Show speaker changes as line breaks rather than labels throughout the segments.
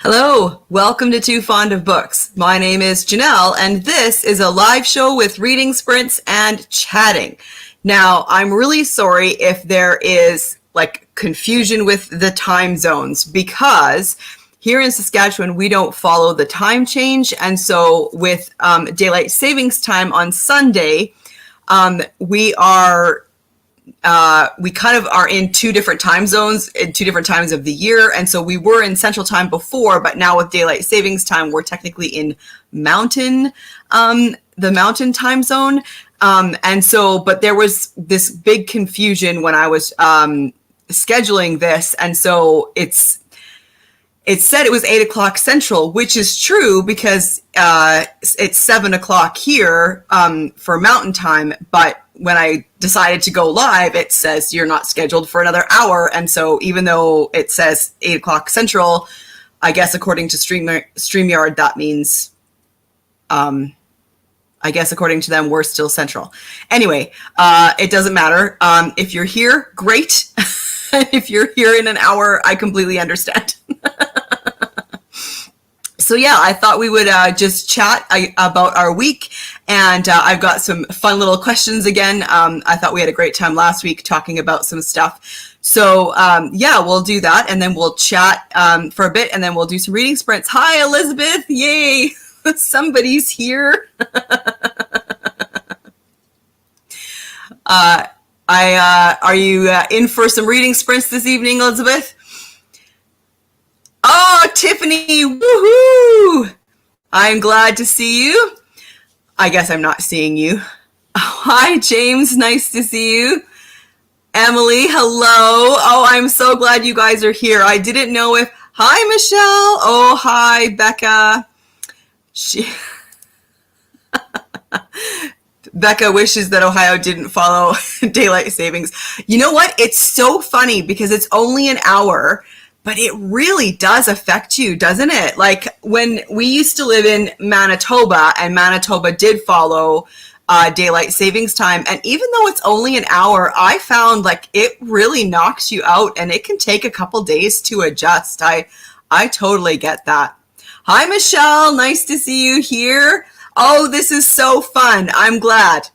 Hello, welcome to Too Fond of Books. My name is Janelle, and this is a live show with reading sprints and chatting. Now, I'm really sorry if there is confusion with the time zones because here in Saskatchewan, we don't follow the time change. And so with daylight savings time on Sunday, we kind of are in two different time zones in two different times of the year. And so we were in central time before, but now with daylight savings time, we're technically in the mountain time zone. But there was this big confusion when I was scheduling this. And so it said it was 8 o'clock central, which is true because it's 7 o'clock here for mountain time. But when I decided to go live, it says you're not scheduled for another hour. And so even though it says 8 o'clock central, I guess according to StreamYard, that means, I guess according to them, we're still central. Anyway, it doesn't matter. If you're here, great. If you're here in an hour, I completely understand. So yeah, I thought we would just chat about our week, and I've got some fun little questions again. I thought we had a great time last week talking about some stuff. So yeah, we'll do that, and then we'll chat for a bit, and then we'll do some reading sprints. Hi, Elizabeth! Yay! Somebody's here. Are you in for some reading sprints this evening, Elizabeth? Oh, Tiffany, woohoo! I'm glad to see you. I guess I'm not seeing you. Oh, hi, James, nice to see you. Emily, hello. Oh, I'm so glad you guys are here. I didn't know if... Hi, Michelle. Oh, hi, Becca. Becca wishes that Ohio didn't follow daylight savings. You know what? It's so funny because it's only an hour, but it really does affect you, doesn't it? Like when we used to live in Manitoba, and Manitoba did follow daylight savings time, and even though it's only an hour, I found like it really knocks you out, and it can take a couple days to adjust. I totally get that. Hi, Michelle. Nice to see you here. Oh, this is so fun. I'm glad.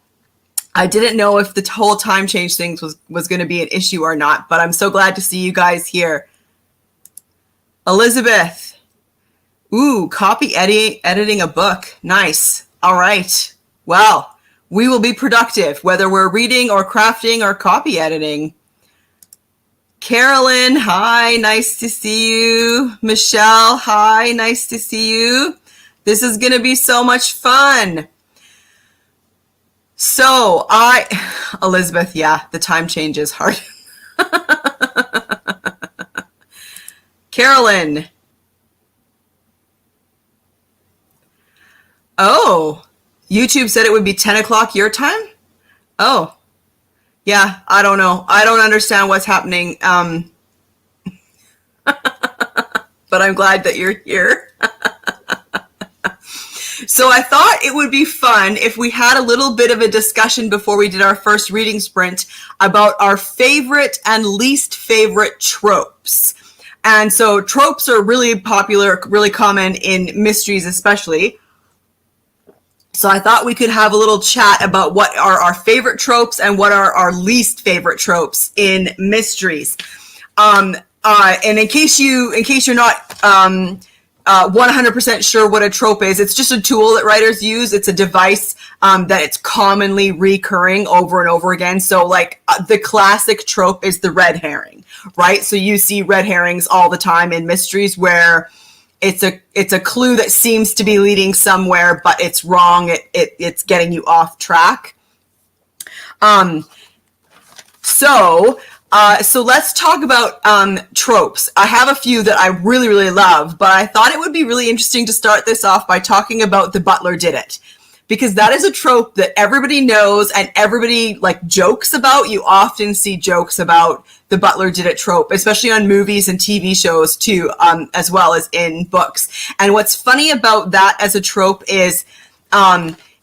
I didn't know if the whole time change things was going to be an issue or not, but I'm so glad to see you guys here. Elizabeth. Ooh, copy editing a book. Nice. All right. Well, we will be productive, whether we're reading or crafting or copy editing. Carolyn, hi. Nice to see you. Michelle, hi. Nice to see you. This is going to be so much fun. So Elizabeth, yeah, the time change is hard. Carolyn. Oh, YouTube said it would be 10 o'clock your time? Oh, yeah, I don't know. I don't understand what's happening. But I'm glad that you're here. So I thought it would be fun if we had a little bit of a discussion before we did our first reading sprint about our favorite and least favorite tropes. And so tropes are really popular, really common in mysteries especially. So I thought we could have a little chat about what are our favorite tropes and what are our least favorite tropes in mysteries. And in case you're not 100% sure what a trope is, it's just a tool that writers use. It's a device that it's commonly recurring over and over again. So like the classic trope is the red herring, right? So you see red herrings all the time in mysteries where it's a clue that seems to be leading somewhere, but it's wrong. It's getting you off track. So let's talk about tropes. I have a few that I really, really love, but I thought it would be really interesting to start this off by talking about The Butler Did It, because that is a trope that everybody knows and everybody like jokes about. You often see jokes about The Butler Did It trope, especially on movies and TV shows too, as well as in books. And what's funny about that as a trope is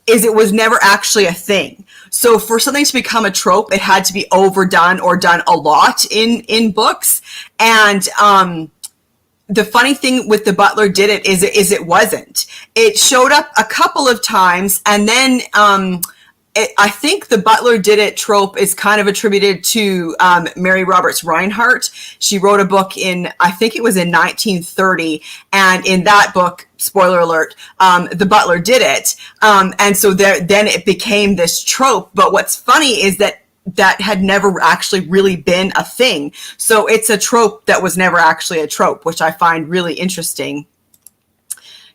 it was never actually a thing. So for something to become a trope, it had to be overdone or done a lot in books. And the funny thing with the butler did it is it wasn't. It showed up a couple of times, and then I think the butler did it trope is kind of attributed to Mary Roberts Reinhardt. She wrote a book I think it was in 1930, and in that book, spoiler alert, the butler did it, and so then it became this trope. But what's funny is that had never actually really been a thing. So it's a trope that was never actually a trope, which I find really interesting.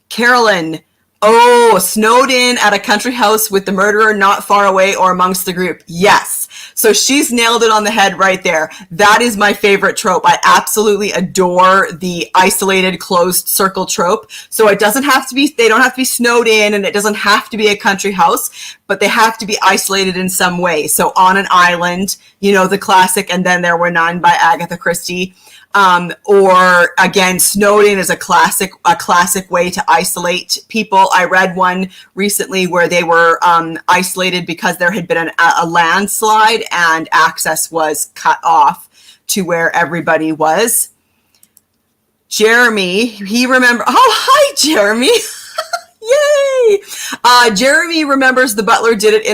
Carolyn, oh, snowed in at a country house with the murderer not far away or amongst the group. Yes. So she's nailed it on the head right there. That is my favorite trope. I absolutely adore the isolated closed circle trope. So it doesn't have to be, they don't have to be snowed in, and it doesn't have to be a country house, but they have to be isolated in some way. So on an island, the classic And Then There Were None by Agatha Christie. Or again, snowed in is a classic way to isolate people. I read one recently where they were isolated because there had been a landslide and access was cut off to where everybody was. Jeremy, he remember. Oh, hi, Jeremy! Yay! Jeremy remembers the butler did it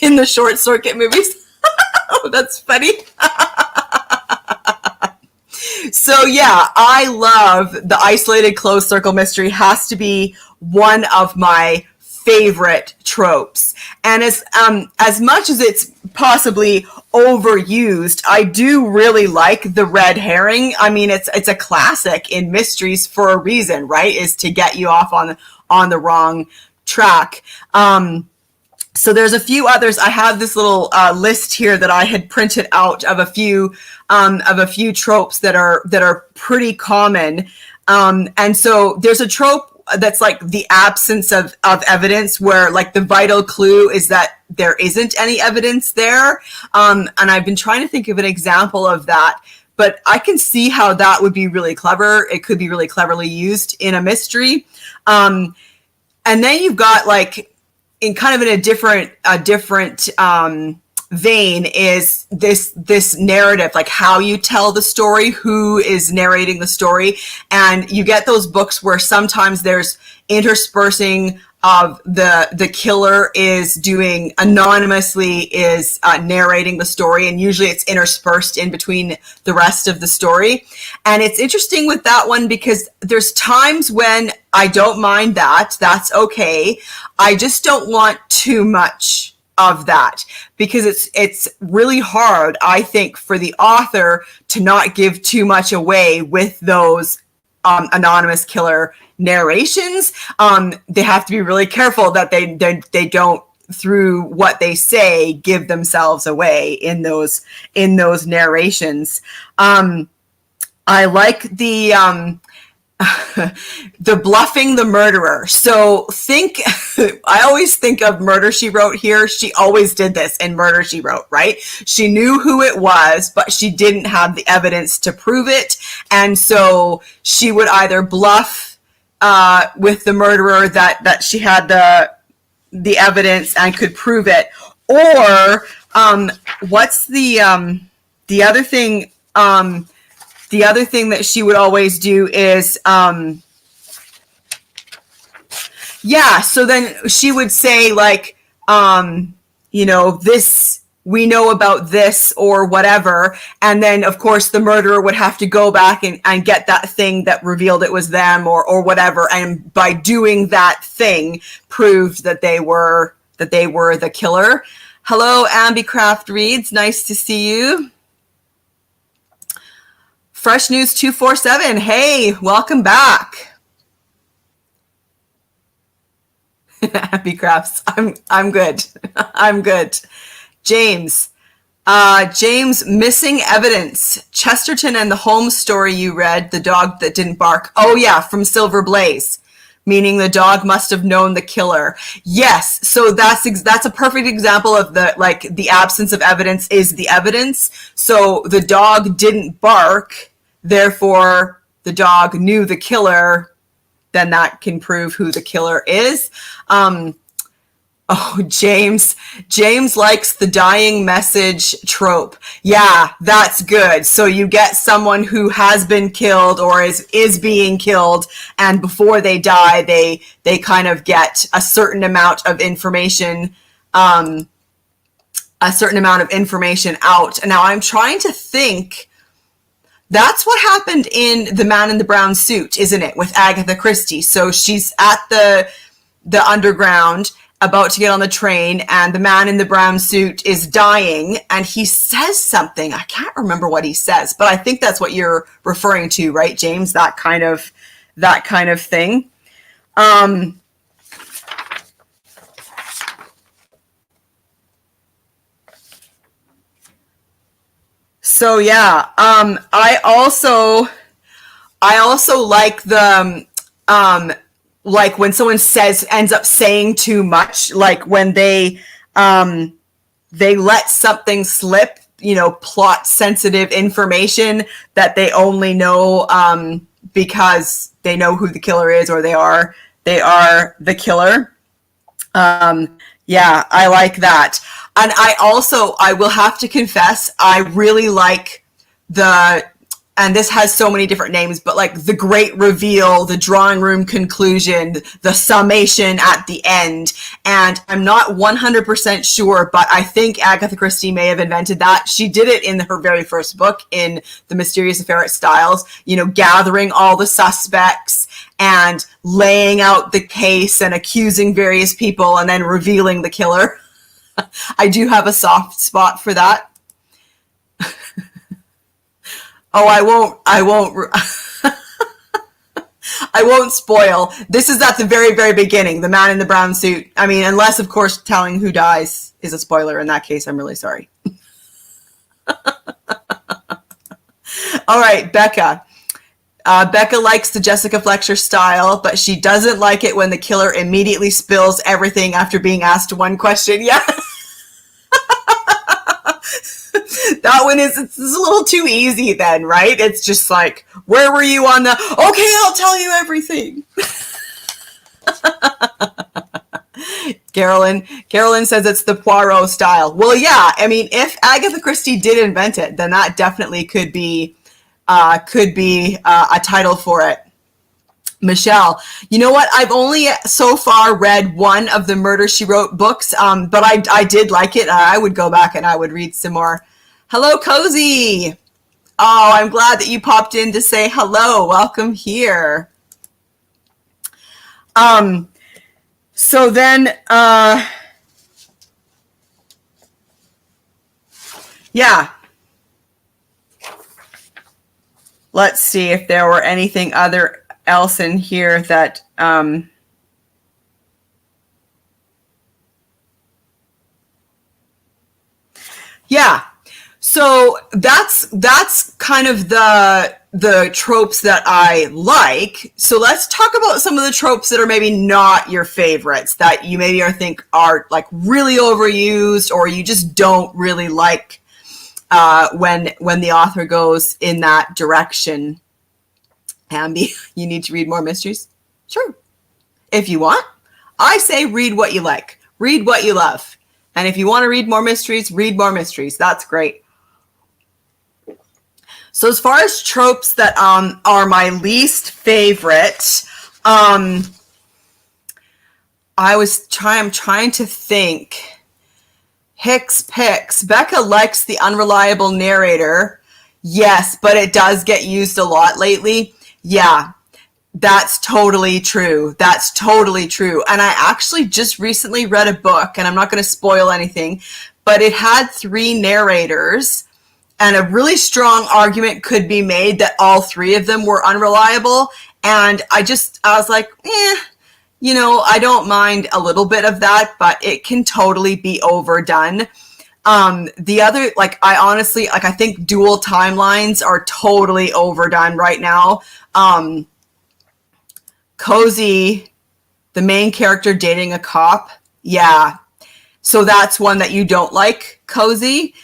in the Short Circuit movies. Oh, that's funny. So yeah, I love the isolated closed circle mystery. Has to be one of my favorite tropes. And as much as it's possibly overused, I do really like the red herring. I mean, it's a classic in mysteries for a reason, right? Is to get you off on the wrong track. So there's a few others. I have this little list here that I had printed out of a few tropes that are pretty common. And so there's a trope that's like the absence of evidence, where like the vital clue is that there isn't any evidence there. And I've been trying to think of an example of that, but I can see how that would be really clever. It could be really cleverly used in a mystery. And then you've got like, in a different vein is this narrative, like how you tell the story, who is narrating the story. And you get those books where sometimes there's interspersing of the killer is doing anonymously is narrating the story, and usually it's interspersed in between the rest of the story. And it's interesting with that one because there's times when I don't mind that. That's okay. I just don't want too much of that, because it's really hard, I think, for the author to not give too much away with those anonymous killer narrations. They have to be really careful that they don't, through what they say, give themselves away in those narrations. I like the the bluffing the murderer. So I always think of Murder, She Wrote here. She always did this in Murder, She Wrote, right? She knew who it was, but she didn't have the evidence to prove it. And so she would either bluff with the murderer that she had the evidence and could prove it. Or what's the other thing? The other thing that she would always do is, so then she would say like, this, we know about this or whatever. And then of course the murderer would have to go back and get that thing that revealed it was them or whatever. And by doing that thing proved that they were the killer. Hello, Ambicraft Reads. Nice to see you. Fresh News 247. Hey, welcome back. Happy crafts. I'm good. I'm good. James, missing evidence. Chesterton and the Holmes story you read, the dog that didn't bark. Oh yeah, from Silver Blaze, meaning the dog must have known the killer. Yes, so that's a perfect example of the absence of evidence is the evidence. So the dog didn't bark. Therefore, the dog knew the killer, then that can prove who the killer is. Oh, James likes the dying message trope. Yeah, that's good. So you get someone who has been killed or is being killed, and before they die, they kind of get um, a certain amount of information out. And now I'm trying to think. That's what happened in The Man in the Brown Suit, isn't it, with Agatha Christie? So she's at the underground, about to get on the train, and the man in the brown suit is dying, and he says something. I can't remember what he says, but I think that's what you're referring to, right, James? That kind of thing. Um, so yeah, I also like like when someone ends up saying too much, like when they let something slip, plot sensitive information that they only know because they know who the killer is, or they are the killer. Yeah, I like that. And I will have to confess, I really like the, and this has so many different names, but like the great reveal, the drawing room conclusion, the summation at the end. And I'm not 100% sure, but I think Agatha Christie may have invented that. She did it in her very first book, in The Mysterious Affair at Styles, gathering all the suspects and laying out the case and accusing various people and then revealing the killer. I do have a soft spot for that. Oh, I won't spoil. This is at the very, very beginning, the man in the brown suit. I mean, unless, of course, telling who dies is a spoiler. In that case, I'm really sorry. All right, Becca. Becca likes the Jessica Fletcher style, but she doesn't like it when the killer immediately spills everything after being asked one question. Yeah. That one it's a little too easy then, right? It's just like, where were you on the, okay, I'll tell you everything. Carolyn says it's the Poirot style. Well, yeah, I mean, if Agatha Christie did invent it, then that definitely could be a title for it. Michelle, you know what? I've only so far read one of the Murder, She Wrote books, but I did like it. I would go back and I would read some more. Hello, Cozy. Oh, I'm glad that you popped in to say hello. Welcome here. So then, yeah. Let's see if there were anything else in here that, yeah. So that's kind of the tropes that I like. So let's talk about some of the tropes that are maybe not your favorites, that you maybe think are like really overused, or you just don't really like when the author goes in that direction. Ambi, you need to read more mysteries? Sure. If you want. I say read what you like. Read what you love. And if you want to read more mysteries, read more mysteries. That's great. So as far as tropes that are my least favorite, I'm trying to think. Hicks picks. Becca likes the unreliable narrator. Yes, but it does get used a lot lately. Yeah, that's totally true. That's totally true. And I actually just recently read a book, and I'm not going to spoil anything, but it had 3 narrators. And a really strong argument could be made that all 3 of them were unreliable. And I was like, I don't mind a little bit of that, but it can totally be overdone. The other, I honestly, I think dual timelines are totally overdone right now. Cozy, the main character dating a cop. Yeah. So that's one that you don't like, Cozy.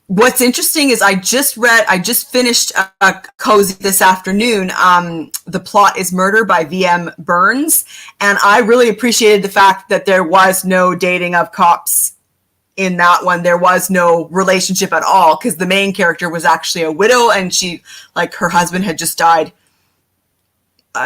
What's interesting is I just finished a cozy this afternoon. The Plot is Murder by V.M. Burns. And I really appreciated the fact that there was no dating of cops in that one. There was no relationship at all because the main character was actually a widow and her husband had just died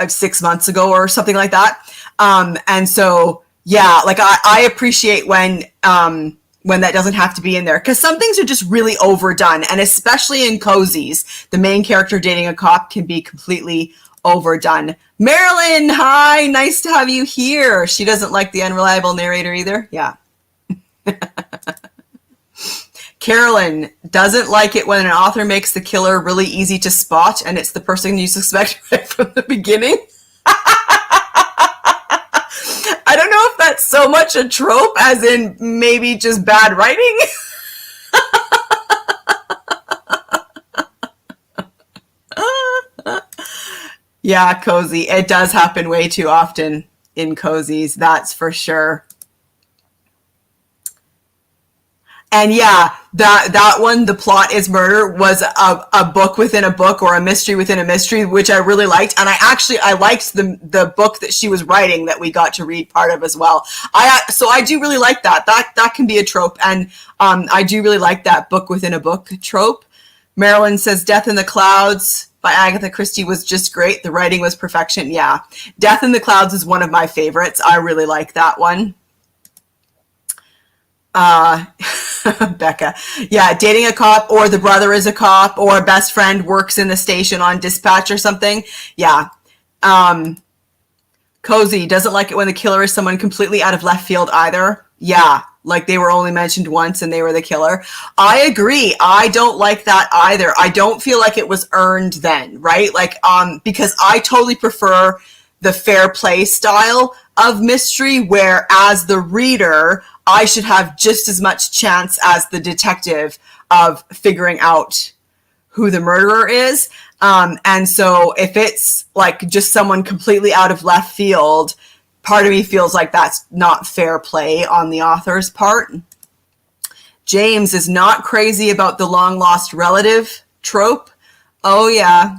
6 months ago or something like that. And so, yeah, like I appreciate when that doesn't have to be in there because some things are just really overdone. And especially in cozies, the main character dating a cop can be completely overdone. Marilyn, hi, nice to have you here. She doesn't like the unreliable narrator either. Yeah. Carolyn doesn't like it when an author makes the killer really easy to spot and it's the person you suspect right from the beginning. I don't know if that's so much a trope as in maybe just bad writing. Yeah, cozy. It does happen way too often in cozies, that's for sure. And yeah, that one, The Plot is Murder, was a book within a book or a mystery within a mystery, which I really liked. And I liked the book that she was writing that we got to read part of as well. So I do really like that. That can be a trope. And I do really like that book within a book trope. Marilyn says Death in the Clouds by Agatha Christie was just great. The writing was perfection. Yeah. Death in the Clouds is one of my favorites. I really like that one. Becca. Yeah, dating a cop or the brother is a cop or a best friend works in the station on dispatch or something. Yeah. Cozy doesn't like it when the killer is someone completely out of left field either. Yeah, like they were only mentioned once and they were the killer. I agree. I don't like that either. I don't feel like it was earned then, right? Like, because I totally prefer the fair play style of mystery where as the reader, I should have just as much chance as the detective of figuring out who the murderer is. And so if it's like just someone completely out of left field, part of me feels like that's not fair play on the author's part. James is not crazy about the long lost relative trope. Oh yeah.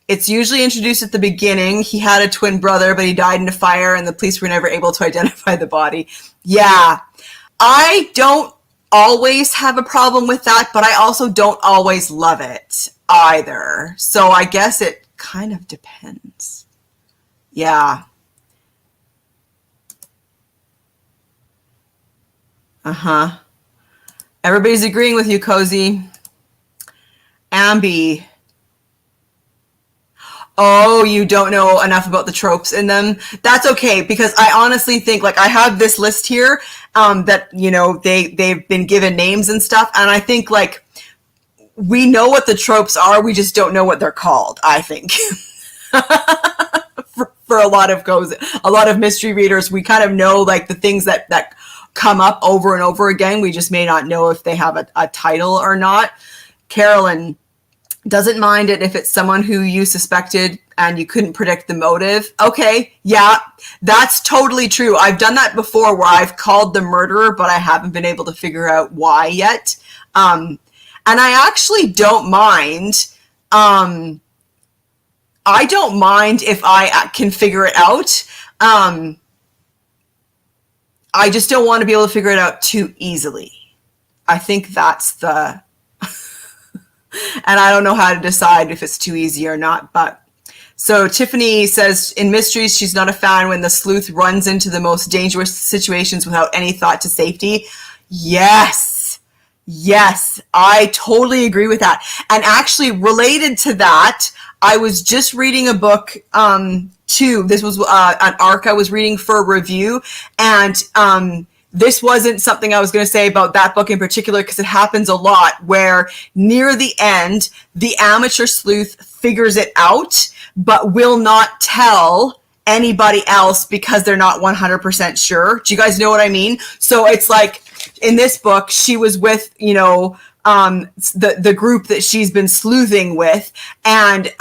It's usually introduced at the beginning. He had a twin brother, but he died in a fire and the police were never able to identify the body. Yeah. I don't always have a problem with that, but I also don't always love it either. So I guess it kind of depends. Yeah. Uh-huh. Everybody's agreeing with you, Cozy. Ambi. Oh, you don't know enough about the tropes in them. That's okay, because I honestly think, like, I have this list here that, you know, they've been given names and stuff, and I think, like, we know what the tropes are, we just don't know what they're called, I think. for a lot of mystery readers, we kind of know, like, the things that come up over and over again. We just may not know if they have a title or not. Carolyn doesn't mind it if it's someone who you suspected and you couldn't predict the motive. Okay, yeah, that's totally true. I've done that before where I've called the murderer, but I haven't been able to figure out why yet. And I actually don't mind. I don't mind if I can figure it out. I just don't want to be able to figure it out too easily. I think that's the... And I don't know how to decide if it's too easy or not. But so Tiffany says in mysteries, she's not a fan when the sleuth runs into the most dangerous situations without any thought to safety. Yes, I totally agree with that. And actually related to that, I was just reading a book too. This was an arc I was reading for a review. And this wasn't something I was going to say about that book in particular because it happens a lot where near the end, the amateur sleuth figures it out, but will not tell anybody else because they're not 100% sure. Do you guys know what I mean? So it's like in this book, she was with, you know, the group that she's been sleuthing with, and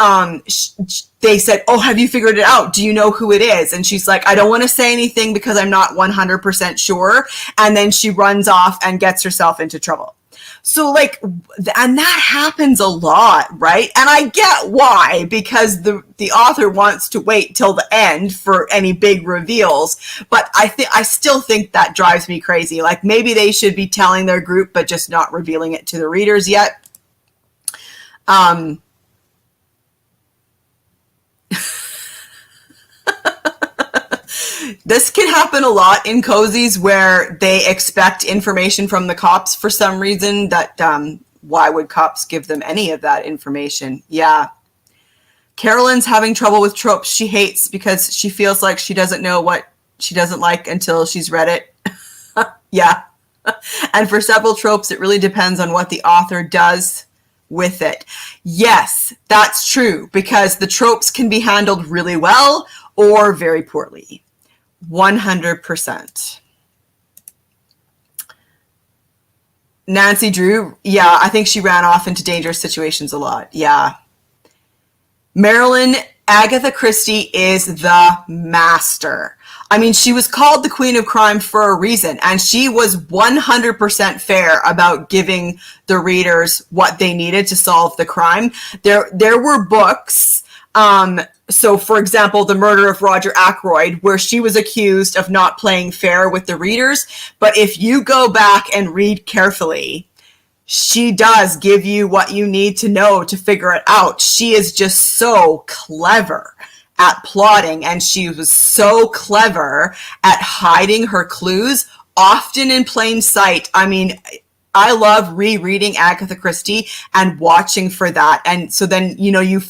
they said, oh, have you figured it out? Do you know who it is? And she's like, I don't want to say anything because I'm not 100% sure. And then she runs off and gets herself into trouble. So like, and that happens a lot, right? And I get why, because the author wants to wait till the end for any big reveals. But I still think that drives me crazy. Like maybe they should be telling their group, but just not revealing it to the readers yet. This can happen a lot in cozies where they expect information from the cops for some reason that, why would cops give them any of that information? Yeah. Carolyn's having trouble with tropes she hates because she feels like she doesn't know what she doesn't like until she's read it. Yeah. And for several tropes, it really depends on what the author does with it. Yes, that's true, because the tropes can be handled really well or very poorly. 100%. Nancy Drew, yeah, I think she ran off into dangerous situations a lot. Yeah. Marilyn, Agatha Christie is the master. I mean, she was called the Queen of Crime for a reason, and she was 100% fair about giving the readers what they needed to solve the crime. There were books, so for example, The Murder of Roger Ackroyd, where she was accused of not playing fair with the readers. But if you go back and read carefully, she does give you what you need to know to figure it out. She is just so clever at plotting, and she was so clever at hiding her clues, often in plain sight. I mean, I love rereading Agatha Christie and watching for that. And so then, you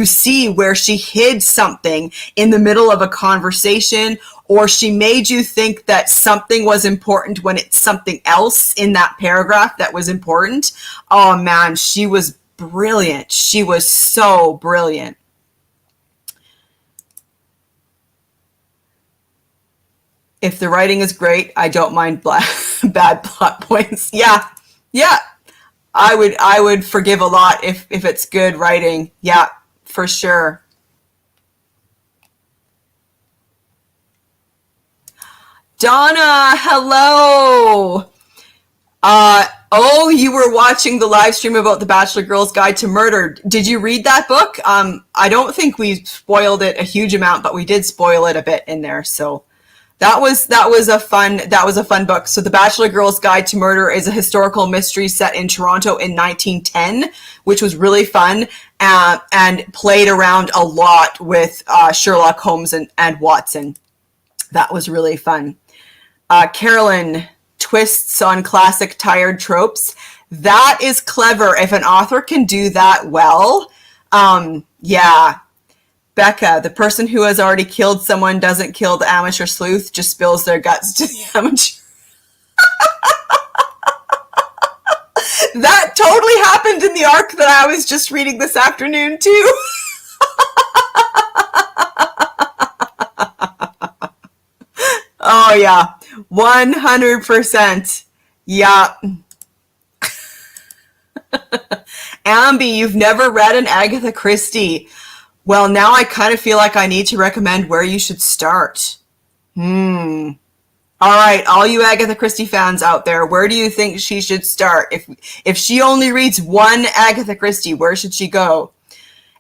see where she hid something in the middle of a conversation, or she made you think that something was important when it's something else in that paragraph that was important. Oh man, she was brilliant. She was so brilliant. If the writing is great, I don't mind bad plot points. Yeah. I would forgive a lot if it's good writing. Yeah, for sure. Donna, hello. You were watching the live stream about The Bachelor Girl's Guide to Murder. Did you read that book? I don't think we spoiled it a huge amount, but we did spoil it a bit in there. So that was a fun book. So The Bachelor Girl's Guide to Murder is a historical mystery set in Toronto in 1910, which was really fun, and played around a lot with Sherlock Holmes and Watson. That was really fun. Carolyn, twists on classic tired tropes. That is clever. If an author can do that well, yeah. Becca, the person who has already killed someone doesn't kill the amateur sleuth, just spills their guts to the amateur. That totally happened in the arc that I was just reading this afternoon, too. Oh, yeah. 100%. Yeah. Ambi, you've never read an Agatha Christie. Well, now I kind of feel like I need to recommend where you should start. All right, all you Agatha Christie fans out there, where do you think she should start? If she only reads one Agatha Christie, where should she go?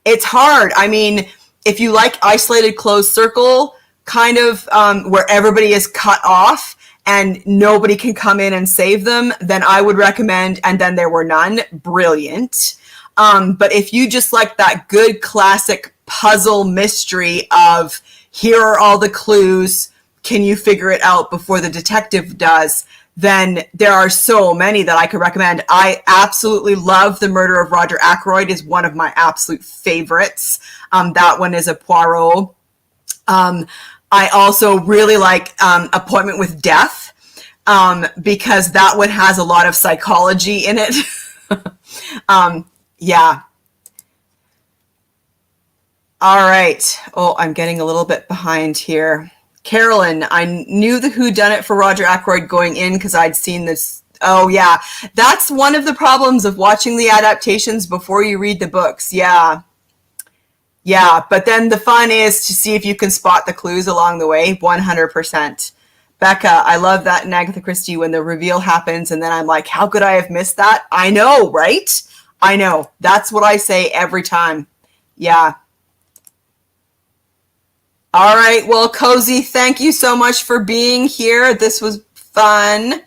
It's hard. I mean, if you like Isolated Closed Circle, kind of where everybody is cut off and nobody can come in and save them, then I would recommend And Then There Were None. Brilliant. But if you just like that good classic puzzle mystery of here are all the clues, can you figure it out before the detective does, then there are so many that I could recommend. I absolutely love The Murder of Roger Ackroyd, is one of my absolute favorites. That one is a Poirot. I also really like Appointment with Death, because that one has a lot of psychology in it. Yeah. All right. Oh, I'm getting a little bit behind here. Carolyn, I knew the whodunit for Roger Ackroyd going in because I'd seen this. Oh, yeah. That's one of the problems of watching the adaptations before you read the books. Yeah. Yeah. But then the fun is to see if you can spot the clues along the way. 100%. Becca, I love that in Agatha Christie when the reveal happens and then I'm like, how could I have missed that? I know, right? I know. That's what I say every time. Yeah. All right. Well, Cozy, thank you so much for being here. This was fun.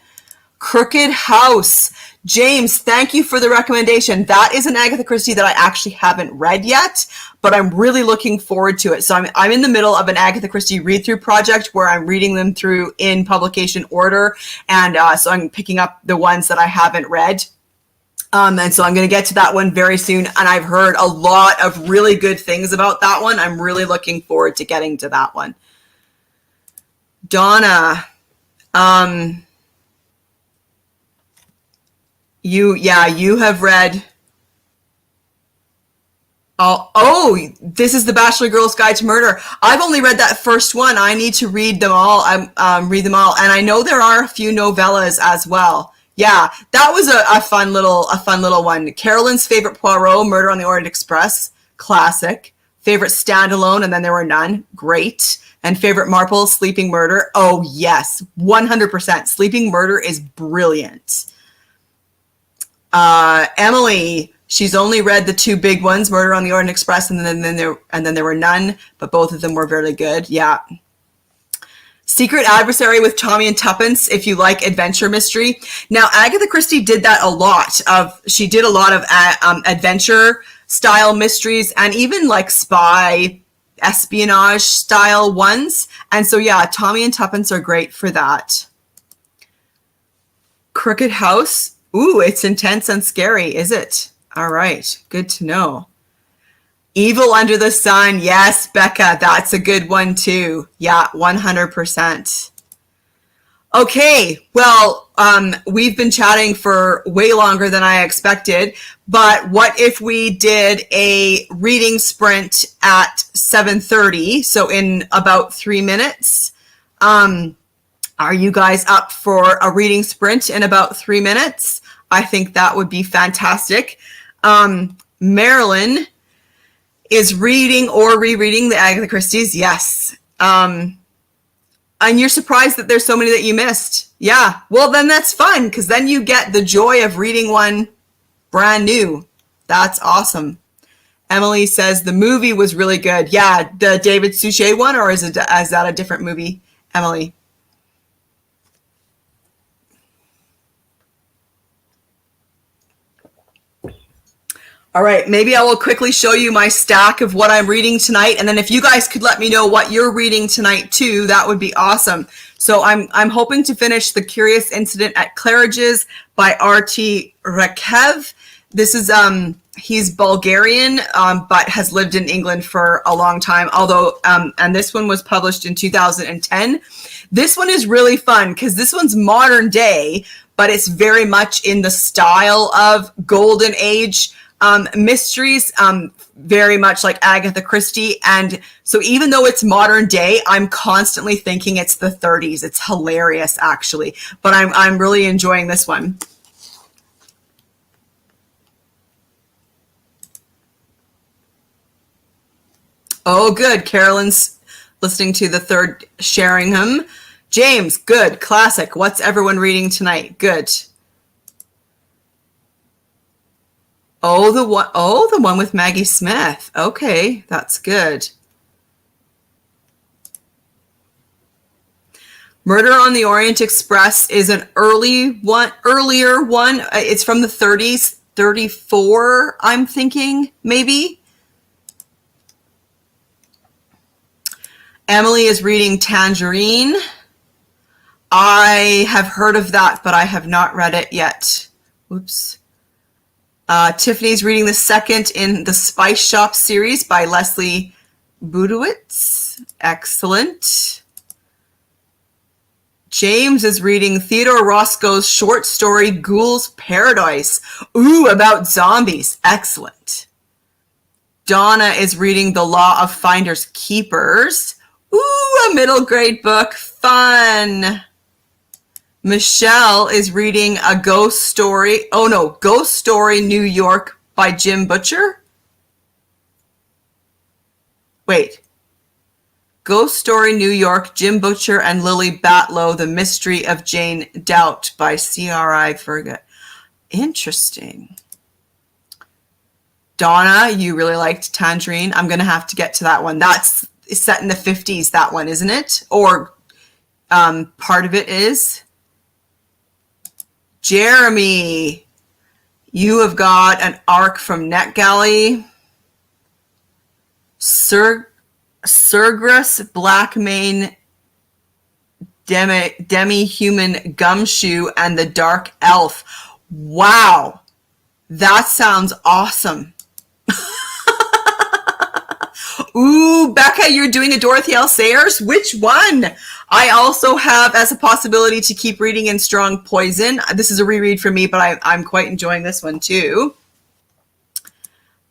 Crooked House. James, thank you for the recommendation. That is an Agatha Christie that I actually haven't read yet, but I'm really looking forward to it. So I'm in the middle of an Agatha Christie read-through project where I'm reading them through in publication order, and so I'm picking up the ones that I haven't read. And so I'm going to get to that one very soon, and I've heard a lot of really good things about that one. I'm really looking forward to getting to that one. Donna, you have read. Oh, this is the Bachelor Girl's Guide to Murder. I've only read that first one. I need to read them all. Read them all, and I know there are a few novellas as well. Yeah, that was a fun little one. Carolyn's favorite Poirot, Murder on the Orient Express, classic. Favorite standalone, and then there were none, great. And favorite Marple, Sleeping Murder. Oh yes, 100%. Sleeping Murder is brilliant. Emily, she's only read the two big ones, Murder on the Orient Express, and then there were none, but both of them were very good. Yeah. Secret Adversary with Tommy and Tuppence, if you like adventure mystery. Now, Agatha Christie did that a lot. She did a lot of adventure style mysteries and even like spy espionage style ones. And so, yeah, Tommy and Tuppence are great for that. Crooked House. Ooh, it's intense and scary, is it? All right, good to know. Evil Under the Sun. Yes, Becca, that's a good one too. Yeah, 100%. Okay, well, we've been chatting for way longer than I expected, but what if we did a reading sprint at 7:30, so in about 3 minutes? Are you guys up for a reading sprint in about 3 minutes? I think that would be fantastic. Marilyn is reading or rereading the Agatha Christie's. Yes. And you're surprised that there's so many that you missed. Yeah. Well, then that's fun because then you get the joy of reading one brand new. That's awesome. Emily says the movie was really good. Yeah. The David Suchet one, or is that a different movie, Emily? All right, maybe I will quickly show you my stack of what I'm reading tonight, and then if you guys could let me know what you're reading tonight too, that would be awesome. So I'm hoping to finish The Curious Incident at Claridge's by R.T. Rakev. This is he's Bulgarian, but has lived in England for a long time. Although, and this one was published in 2010. This one is really fun because this one's modern day, but it's very much in the style of Golden Age mysteries, very much like Agatha Christie. And so even though it's modern day, I'm constantly thinking it's the 30s. It's hilarious, actually. But I'm really enjoying this one. Oh, good. Carolyn's listening to the third Sheringham. James, good. Classic. What's everyone reading tonight? Good. Oh, the one with Maggie Smith. Okay, that's good. Murder on the Orient Express is an earlier one. It's from the 30s, 34, I'm thinking, maybe. Emily is reading Tangerine. I have heard of that, but I have not read it yet. Oops. Tiffany's reading the second in the Spice Shop series by Leslie Budowitz. Excellent. James is reading Theodore Roscoe's short story Ghoul's Paradise. Ooh, about zombies. Excellent. Donna is reading The Law of Finders Keepers. Ooh, a middle grade book. Fun. Michelle is reading a ghost story. Oh no, Ghost Story New York by Jim Butcher. Wait. Ghost Story New York, Jim Butcher and Lily Batlow, The Mystery of Jane Doubt by C.R.I. Fergut. Interesting. Donna, you really liked Tangerine. I'm going to have to get to that one. That's set in the 50s, that one, isn't it? Or part of it is. Jeremy, you have got an arc from NetGalley. Surgrus Blackmane, Demi-Human Gumshoe, and the Dark Elf. Wow, that sounds awesome. Ooh, Becca, you're doing a Dorothy L. Sayers? Which one? I also have as a possibility to keep reading in Strong Poison. This is a reread for me, but I'm quite enjoying this one too.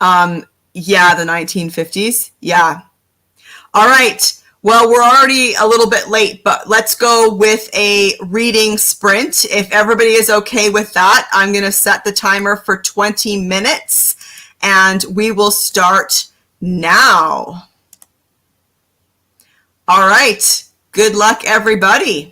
Yeah, the 1950s. Yeah. All right. Well, we're already a little bit late, but let's go with a reading sprint. If everybody is okay with that, I'm going to set the timer for 20 minutes and we will start now. All right. Good luck, everybody.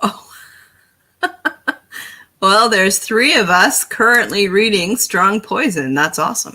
Oh, well, there's 3 of us currently reading Strong Poison. That's awesome.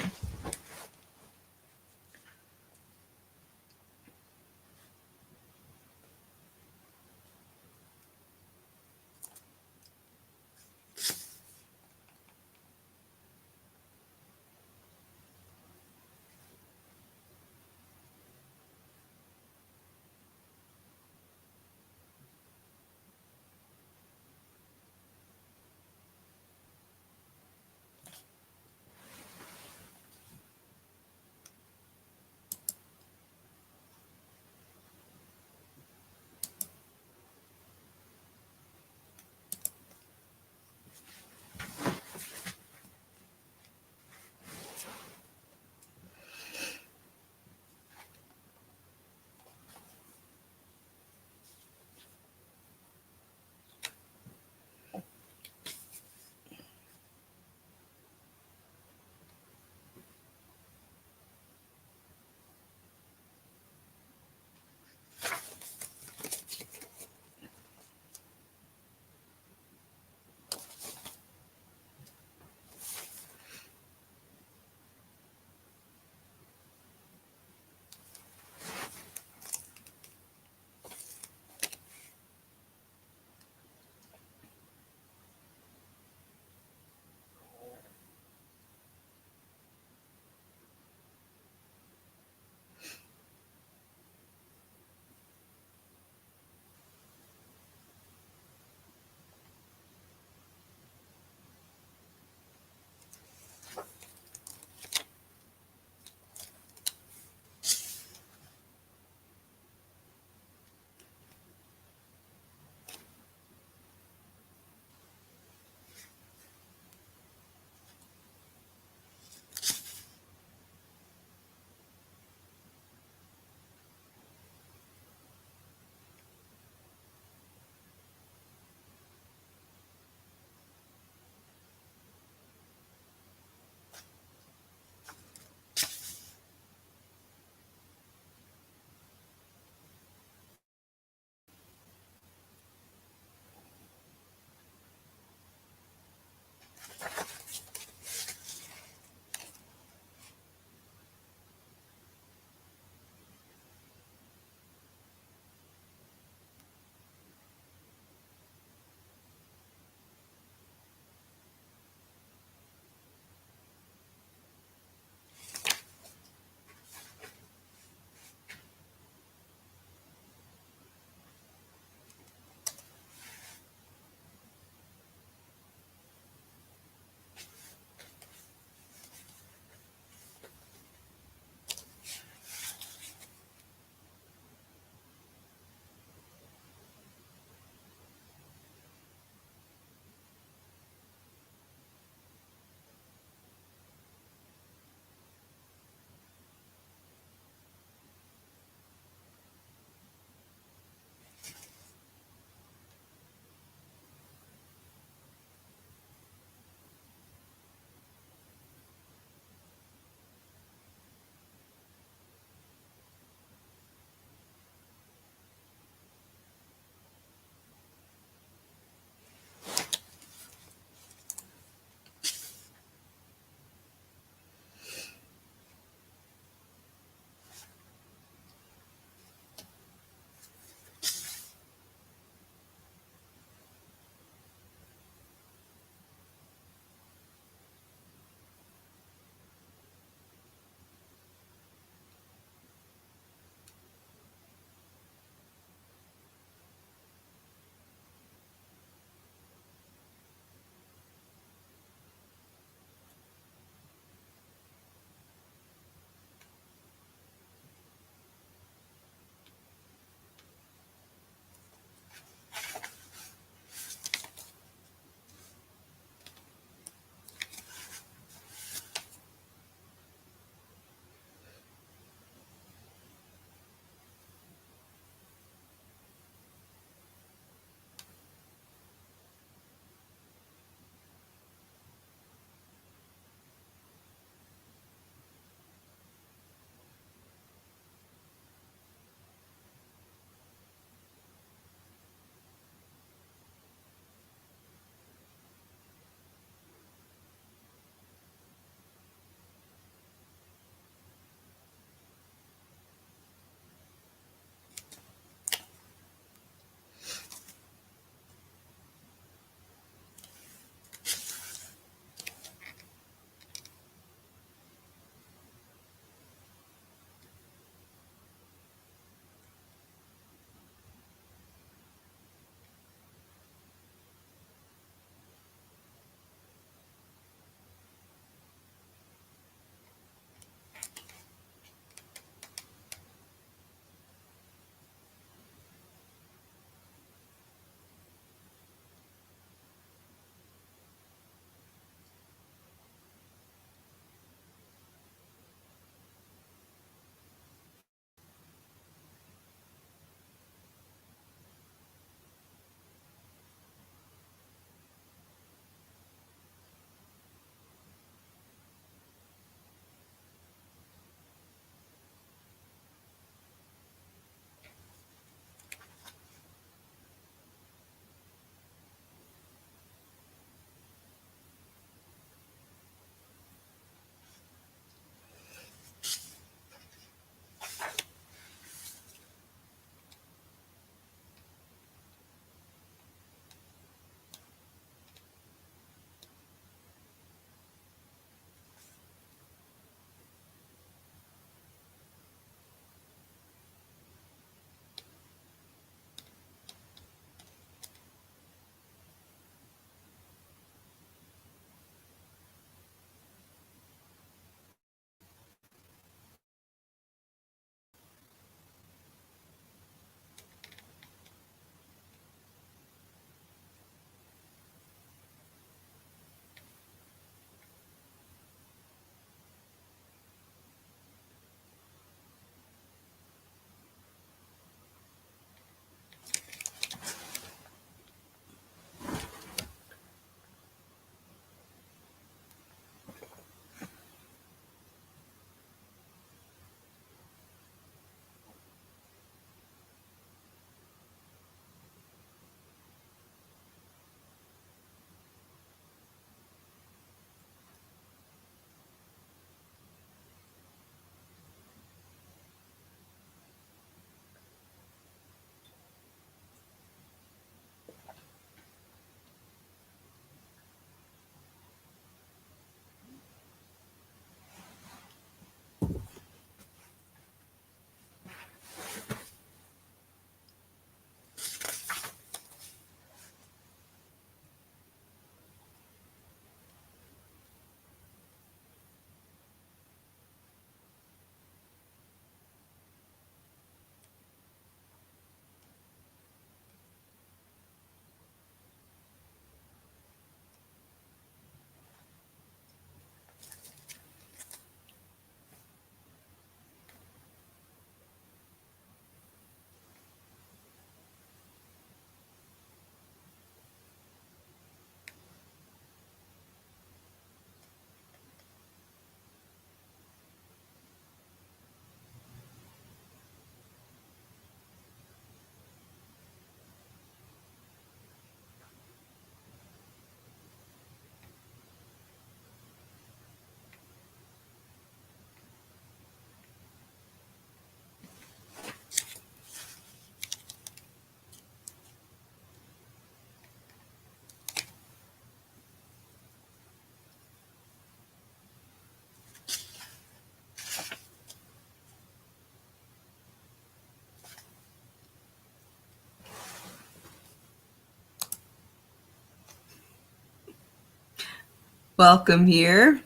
Welcome here.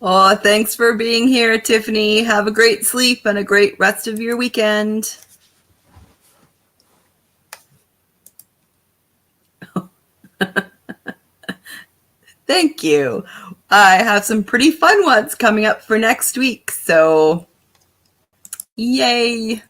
Oh, thanks for being here, Tiffany. Have a great sleep and a great rest of your weekend. Thank you. I have some pretty fun ones coming up for next week, so yay.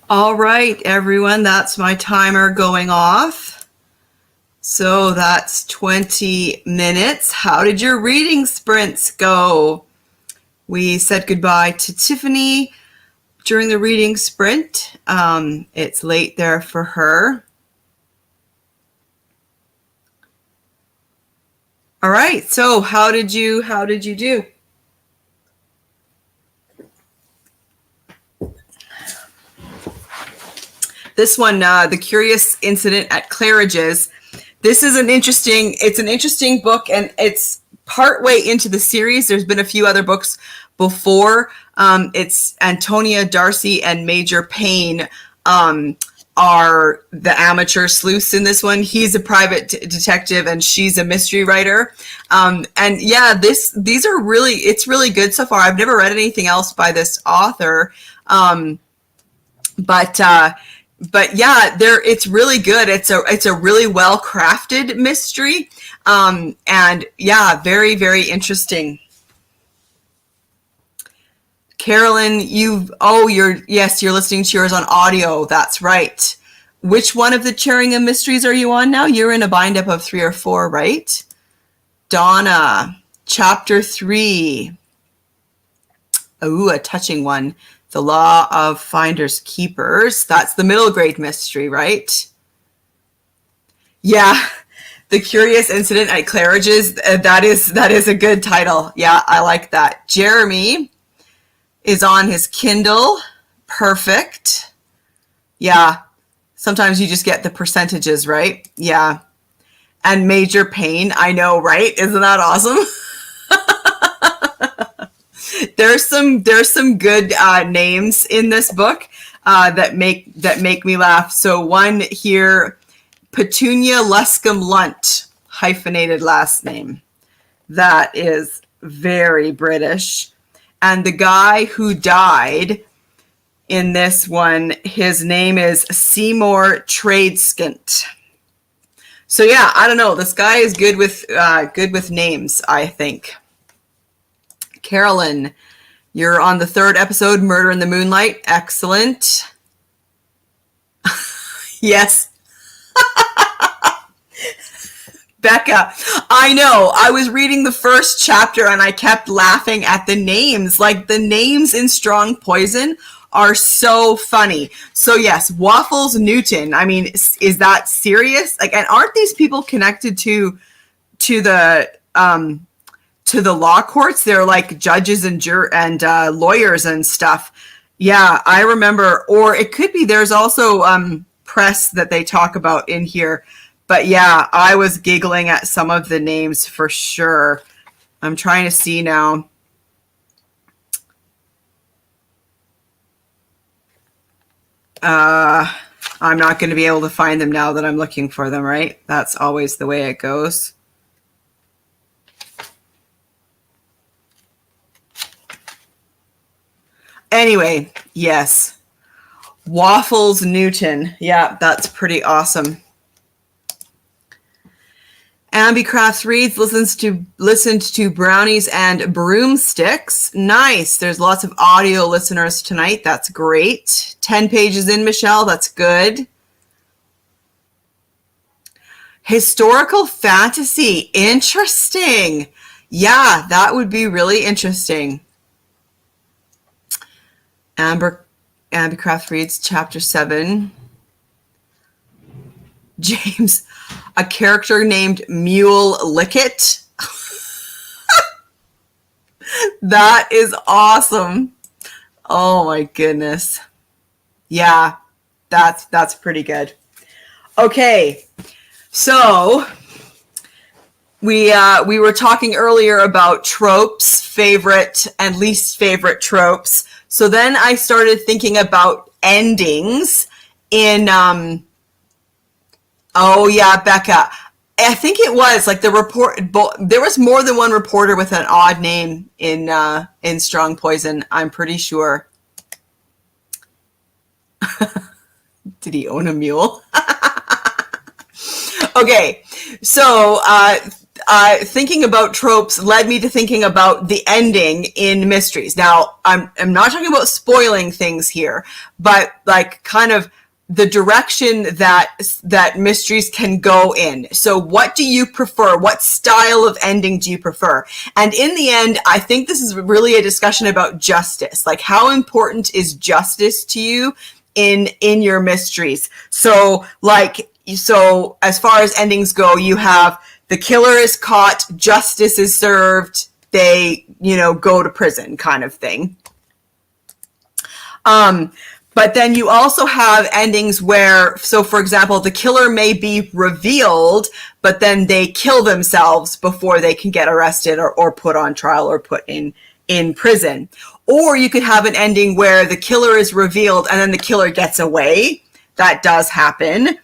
All right, everyone, that's my timer going off. So that's 20 minutes. How did your reading sprints go? We said goodbye to Tiffany during the reading sprint. It's late there for her. All right, so how did you do? This one, The Curious Incident at Claridge's. This is an interesting book, and it's partway into the series. There's been a few other books before. It's Antonia Darcy and Major Payne are the amateur sleuths in this one. He's a private detective and she's a mystery writer. And yeah, these are it's really good so far. I've never read anything else by this author. But yeah, it's really good. It's a really well crafted mystery. And yeah, very, very interesting. Carolyn, you're listening to yours on audio. That's right. Which one of the Cherringham mysteries are you on now? You're in a bind up of 3 or 4, right? Donna, chapter 3. Ooh, a touching one. The Law of Finders Keepers. That's the middle grade mystery, right? Yeah. The Curious Incident at Claridge's. That is a good title. Yeah, I like that. Jeremy is on his Kindle. Perfect. Yeah. Sometimes you just get the percentages, right? Yeah. And Major Payne. I know, right? Isn't that awesome? There's some good names in this book that make me laugh. So one here, Petunia Luscombe Lunt, hyphenated last name. That is very British. And the guy who died in this one, his name is Seymour Tradeskint. So yeah, I don't know. This guy is good with names, I think. Carolyn, you're on the 3rd episode, Murder in the Moonlight. Excellent. Yes. Becca, I know. I was reading the first chapter and I kept laughing at the names. Like, the names in Strong Poison are so funny. So yes, Waffles Newton. I mean, is that serious? Like, and aren't these people connected to the law courts? They're like judges and lawyers and stuff. Yeah, I remember. Or it could be there's also press that they talk about in here. But yeah, I was giggling at some of the names for sure. I'm trying to see now. I'm not going to be able to find them now that I'm looking for them, right? That's always the way it goes. Anyway, yes. Waffles Newton. Yeah, that's pretty awesome. Ambi Crafts Reads listened to Brownies and Broomsticks. Nice. There's lots of audio listeners tonight. That's great. 10 pages in, Michelle. That's good. Historical fantasy. Interesting. Yeah, that would be really interesting. Ambi Crafts Reads chapter 7. James, a character named Mule Lickett. That is awesome. Oh my goodness. Yeah, that's pretty good. Okay, so we were talking earlier about tropes, favorite and least favorite tropes. So then I started thinking about endings in oh yeah, Becca. I think it was like the report. There was more than one reporter with an odd name in Strong Poison. I'm pretty sure. Did he own a mule? Okay, so thinking about tropes led me to thinking about the ending in mysteries. Now, I'm not talking about spoiling things here, but like kind of the direction that mysteries can go in. So what do you prefer? What style of ending do you prefer? And in the end, I think this is really a discussion about justice. Like, how important is justice to you in your mysteries? So as far as endings go, you have the killer is caught, justice is served, they, go to prison kind of thing. But then you also have endings where, so for example, the killer may be revealed, but then they kill themselves before they can get arrested or put on trial or put in prison. Or you could have an ending where the killer is revealed and then the killer gets away. That does happen.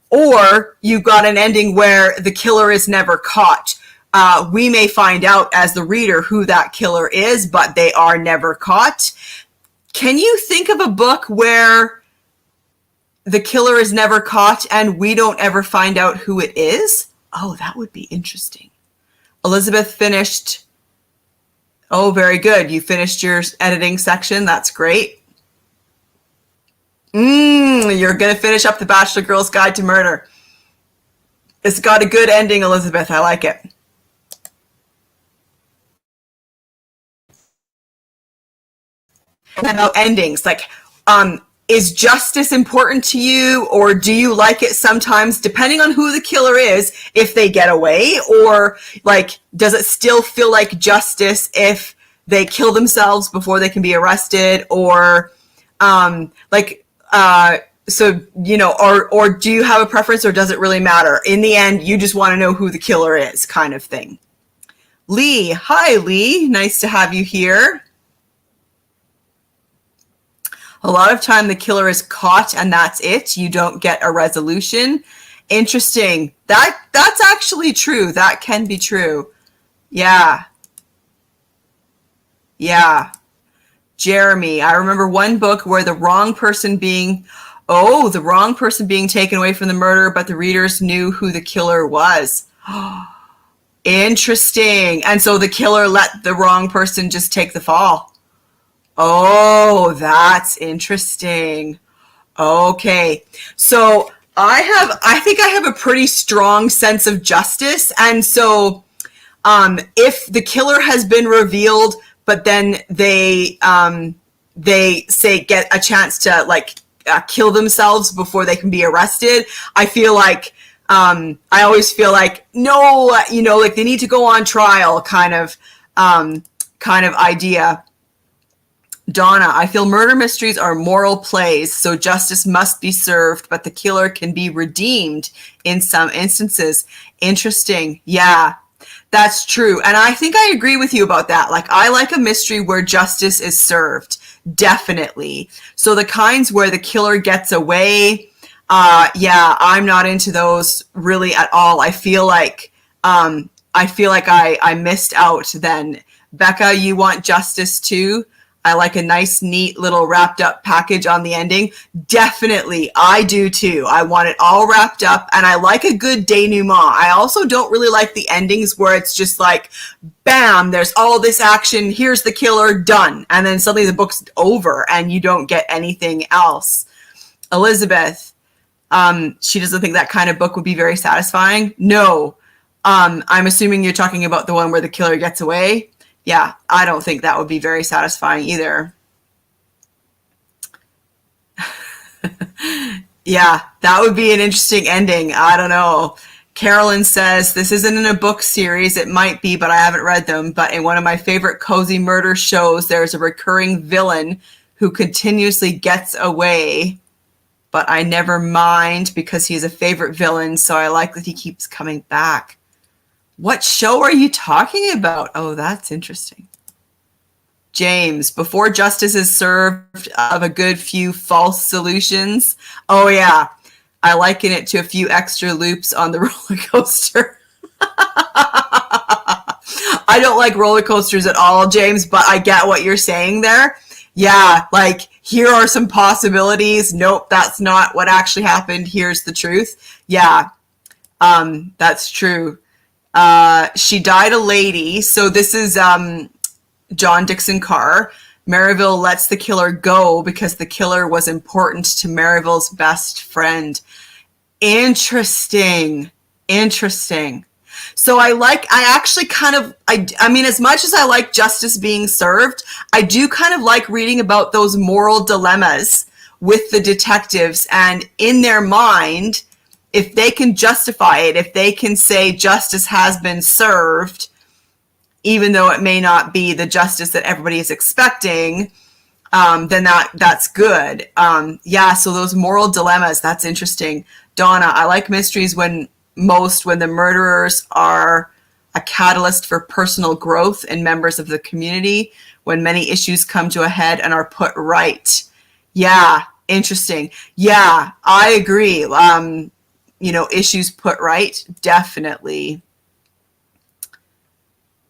Or you've got an ending where the killer is never caught. We may find out as the reader who that killer is, but they are never caught. Can you think of a book where the killer is never caught and we don't ever find out who it is? Oh, that would be interesting. Elizabeth finished. Oh, very good. You finished your editing section. That's great. You're going to finish up The Bachelor Girl's Guide to Murder. It's got a good ending, Elizabeth. I like it. About endings, like, is justice important to you, or do you like it sometimes, depending on who the killer is, if they get away, or like, does it still feel like justice if they kill themselves before they can be arrested, or or do you have a preference, or does it really matter? In the end, you just want to know who the killer is, kind of thing. Lee, hi Lee, nice to have you here. A lot of time the killer is caught and that's it. You don't get a resolution. Interesting. That's actually true. That can be true. Yeah. Jeremy, I remember one book where the wrong person being taken away from the murder, but the readers knew who the killer was. Interesting. And so the killer let the wrong person just take the fall. Oh, that's interesting. Okay. So I think I have a pretty strong sense of justice. And so if the killer has been revealed, but then they say get a chance to kill themselves before they can be arrested, I feel like I always feel like, no, they need to go on trial kind of idea. Donna, I feel murder mysteries are moral plays, so justice must be served, but the killer can be redeemed in some instances. Interesting. Yeah, that's true. And I think I agree with you about that. Like, I like a mystery where justice is served. Definitely. So the kinds where the killer gets away, I'm not into those really at all. I feel like I missed out then. Becca, you want justice too? I like a nice, neat little wrapped up package on the ending. Definitely. I do too. I want it all wrapped up, and I like a good denouement. I also don't really like the endings where it's just like, bam, there's all this action. Here's the killer, done. And then suddenly the book's over and you don't get anything else. Elizabeth, she doesn't think that kind of book would be very satisfying. No. I'm assuming you're talking about the one where the killer gets away. Yeah, I don't think that would be very satisfying either. Yeah, that would be an interesting ending. I don't know. Carolyn says, this isn't in a book series. It might be, but I haven't read them. But in one of my favorite cozy murder shows, there's a recurring villain who continuously gets away. But I never mind because he's a favorite villain, so I like that he keeps coming back. What show are you talking about? Oh, that's interesting. James, before justice is served of a good few false solutions. Oh, yeah. I liken it to a few extra loops on the roller coaster. I don't like roller coasters at all, James, but I get what you're saying there. Yeah, like, here are some possibilities. Nope, that's not what actually happened. Here's the truth. Yeah, that's true. She died a lady. So this is John Dixon Carr. Maryville lets the killer go because the killer was important to Maryville's best friend. Interesting. Interesting. So I actually kind of, I mean, as much as I like justice being served, I do kind of like reading about those moral dilemmas with the detectives, and in their mind, if they can justify it, if they can say justice has been served, even though it may not be the justice that everybody is expecting, then that's good. Yeah, so those moral dilemmas, that's interesting. Donna, I like mysteries when the murderers are a catalyst for personal growth in members of the community, when many issues come to a head and are put right. Yeah, interesting. Yeah, I agree. Issues put right, definitely.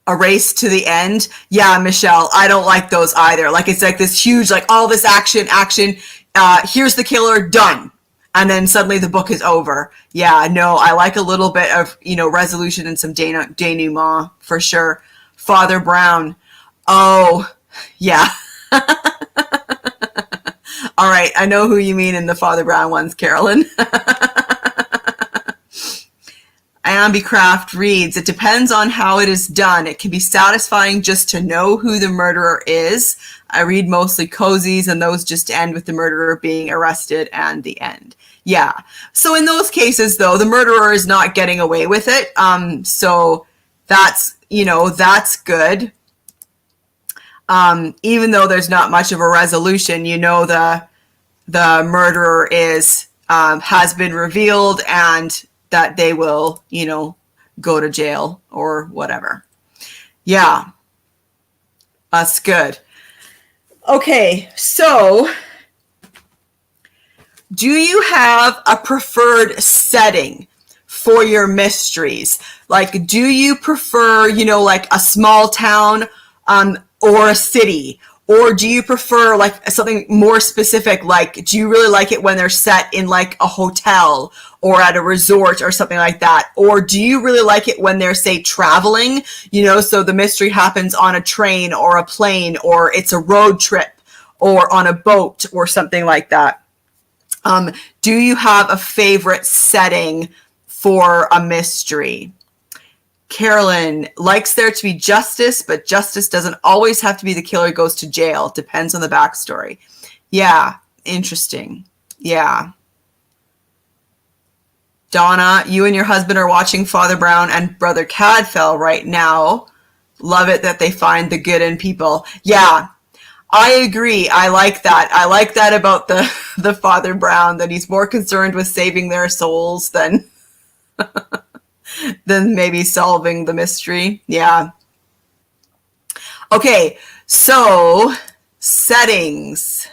A race to the end. Yeah, Michelle, I don't like those either. Like, it's like this huge, like all this action, here's the killer, done. And then suddenly the book is over. Yeah, no, I like a little bit of, resolution and some denouement for sure. Father Brown. Oh, yeah. All right, I know who you mean in the Father Brown ones, Carolyn. Ambicraft reads, it depends on how it is done. It can be satisfying just to know who the murderer is. I read mostly cozies, and those just end with the murderer being arrested and the end. Yeah. So in those cases, though, the murderer is not getting away with it. So that's good. Even though there's not much of a resolution, the murderer has been revealed, and that they will, go to jail or whatever. Yeah, that's good. Okay, so do you have a preferred setting for your mysteries? Like, do you prefer, like a small town or a city? Or do you prefer like something more specific? Like, do you really like it when they're set in like a hotel or at a resort or something like that? Or do you really like it when they're, say, traveling, so the mystery happens on a train or a plane, or it's a road trip or on a boat or something like that? Do you have a favorite setting for a mystery? Carolyn likes there to be justice, but justice doesn't always have to be the killer goes to jail. Depends on the backstory. Yeah, interesting. Yeah. Donna, you and your husband are watching Father Brown and Brother Cadfael right now. Love it that they find the good in people. Yeah, I agree. I like that. I like that about the Father Brown, that he's more concerned with saving their souls than than maybe solving the mystery. Yeah. Okay, so settings.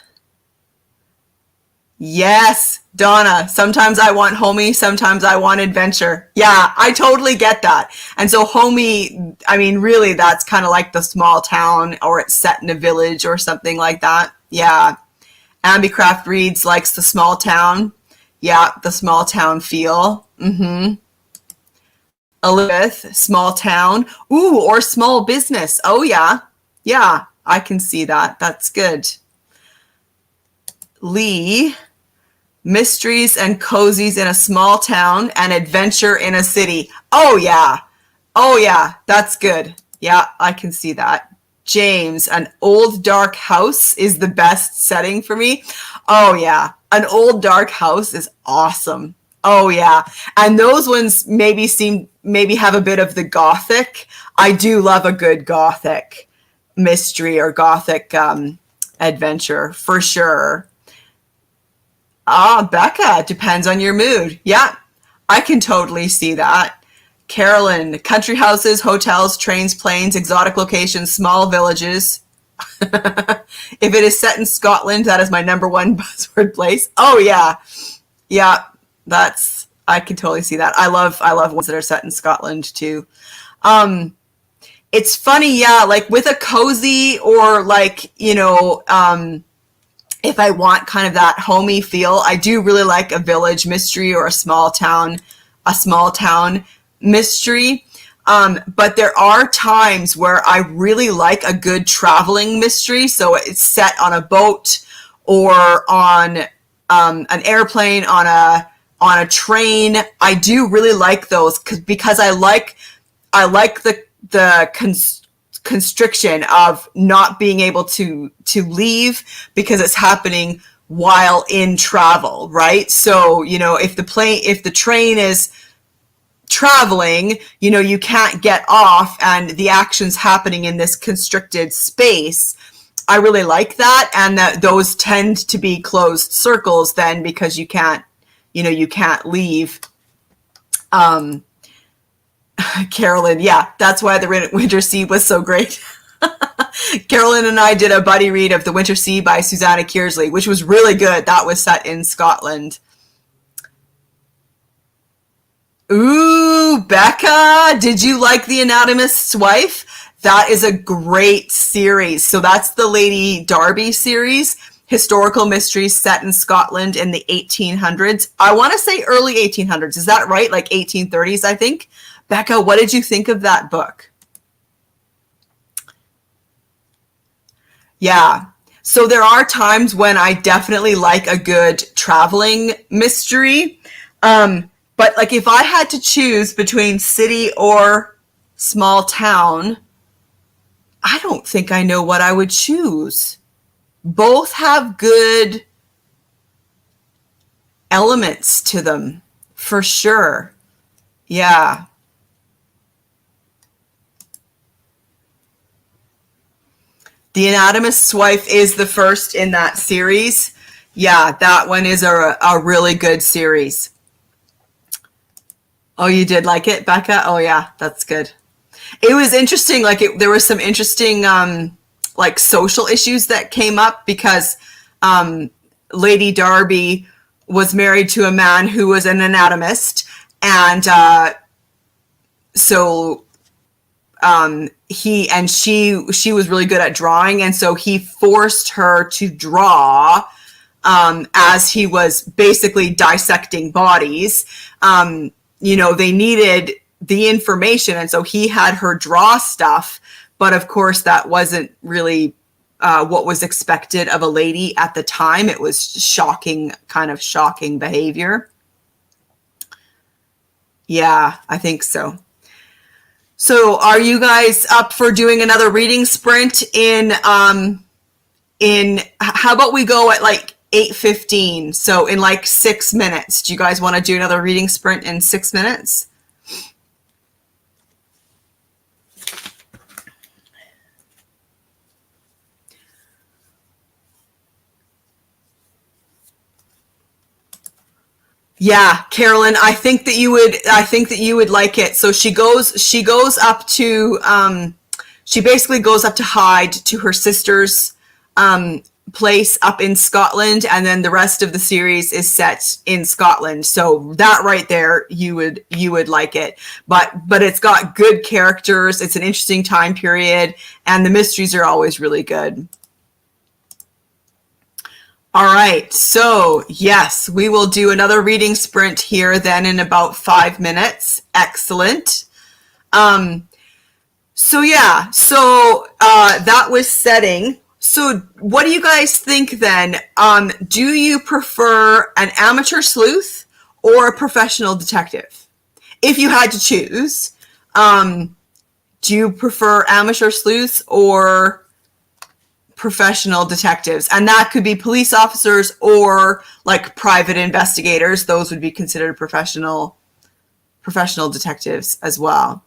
Yes, Donna, sometimes I want homey, sometimes I want adventure. Yeah, I totally get that. And so homey, I mean, really, that's kind of like the small town, or it's set in a village or something like that. Yeah. Ambicraft reads, likes the small town. Yeah, the small town feel. Mm-hmm. Elizabeth, small town. Ooh, or small business. Oh, yeah. Yeah, I can see that. That's good. Lee, mysteries and cozies in a small town and adventure in a city. Oh, yeah. Oh, yeah. That's good. Yeah, I can see that. James, an old dark house is the best setting for me. Oh, yeah. An old dark house is awesome. Oh, yeah. And those ones maybe have a bit of the gothic. I do love a good gothic mystery or gothic adventure for sure. Becca, depends on your mood. Yeah, I can totally see that. Carolyn, country houses, hotels, trains, planes, exotic locations, small villages. If it is set in Scotland, that is my number one buzzword place. Oh, yeah. Yeah. I can totally see that. I love ones that are set in Scotland too. It's funny, yeah, like with a cozy or like, if I want kind of that homey feel, I do really like a village mystery or a small town mystery. But there are times where I really like a good traveling mystery. So it's set on a boat or on an airplane, on a train. I do really like those because I like the constriction of not being able to leave because it's happening while in travel, right? So, you know, if the train is traveling, you know, you can't get off and the action's happening in this constricted space. I really like that, and that those tend to be closed circles then because you can't leave. Carolyn, yeah, that's why the Winter Sea was so great. Carolyn and I did a buddy read of The Winter Sea by Susanna Kearsley, which was really good. That was set in Scotland. Ooh, Becca, did you like The Anatomist's Wife? That is a great series. So that's the Lady Darby series, historical mysteries set in Scotland in the 1800s. I want to say early 1800s. Is that right? Like 1830s, I think. Becca, what did you think of that book? Yeah. So there are times when I definitely like a good traveling mystery. But like if I had to choose between city or small town, I don't think I know what I would choose. Both have good elements to them, for sure. Yeah. The Anatomist's Wife is the first in that series. Yeah, that one is a really good series. Oh, you did like it, Becca? Oh, yeah, that's good. It was interesting. Like there was some interesting like social issues that came up because Lady Darby was married to a man who was an anatomist, and so she was really good at drawing, and so he forced her to draw as he was basically dissecting bodies. You know, they needed the information, and so he had her draw stuff, but of course that wasn't really what was expected of a lady at the time. It was kind of shocking behavior. Yeah, I think so. So are you guys up for doing another reading sprint in how about we go at like 8:15, so in like 6 minutes? Do you guys want to do another reading sprint in 6 minutes? Yeah, Carolyn, I think that you would like it. So she goes up to she basically goes up to hide to her sister's place up in Scotland, and then the rest of the series is set in Scotland. So that right there, you would like it. But it's got good characters, it's an interesting time period, and the mysteries are always really good. All right, so yes, we will do another reading sprint here then in about 5 minutes. Excellent. So yeah, so that was setting. So what do you guys think then? Do you prefer an amateur sleuth or a professional detective? If you had to choose, do you prefer amateur sleuths or professional detectives? And that could be police officers or like private investigators. Those would be considered professional detectives as well.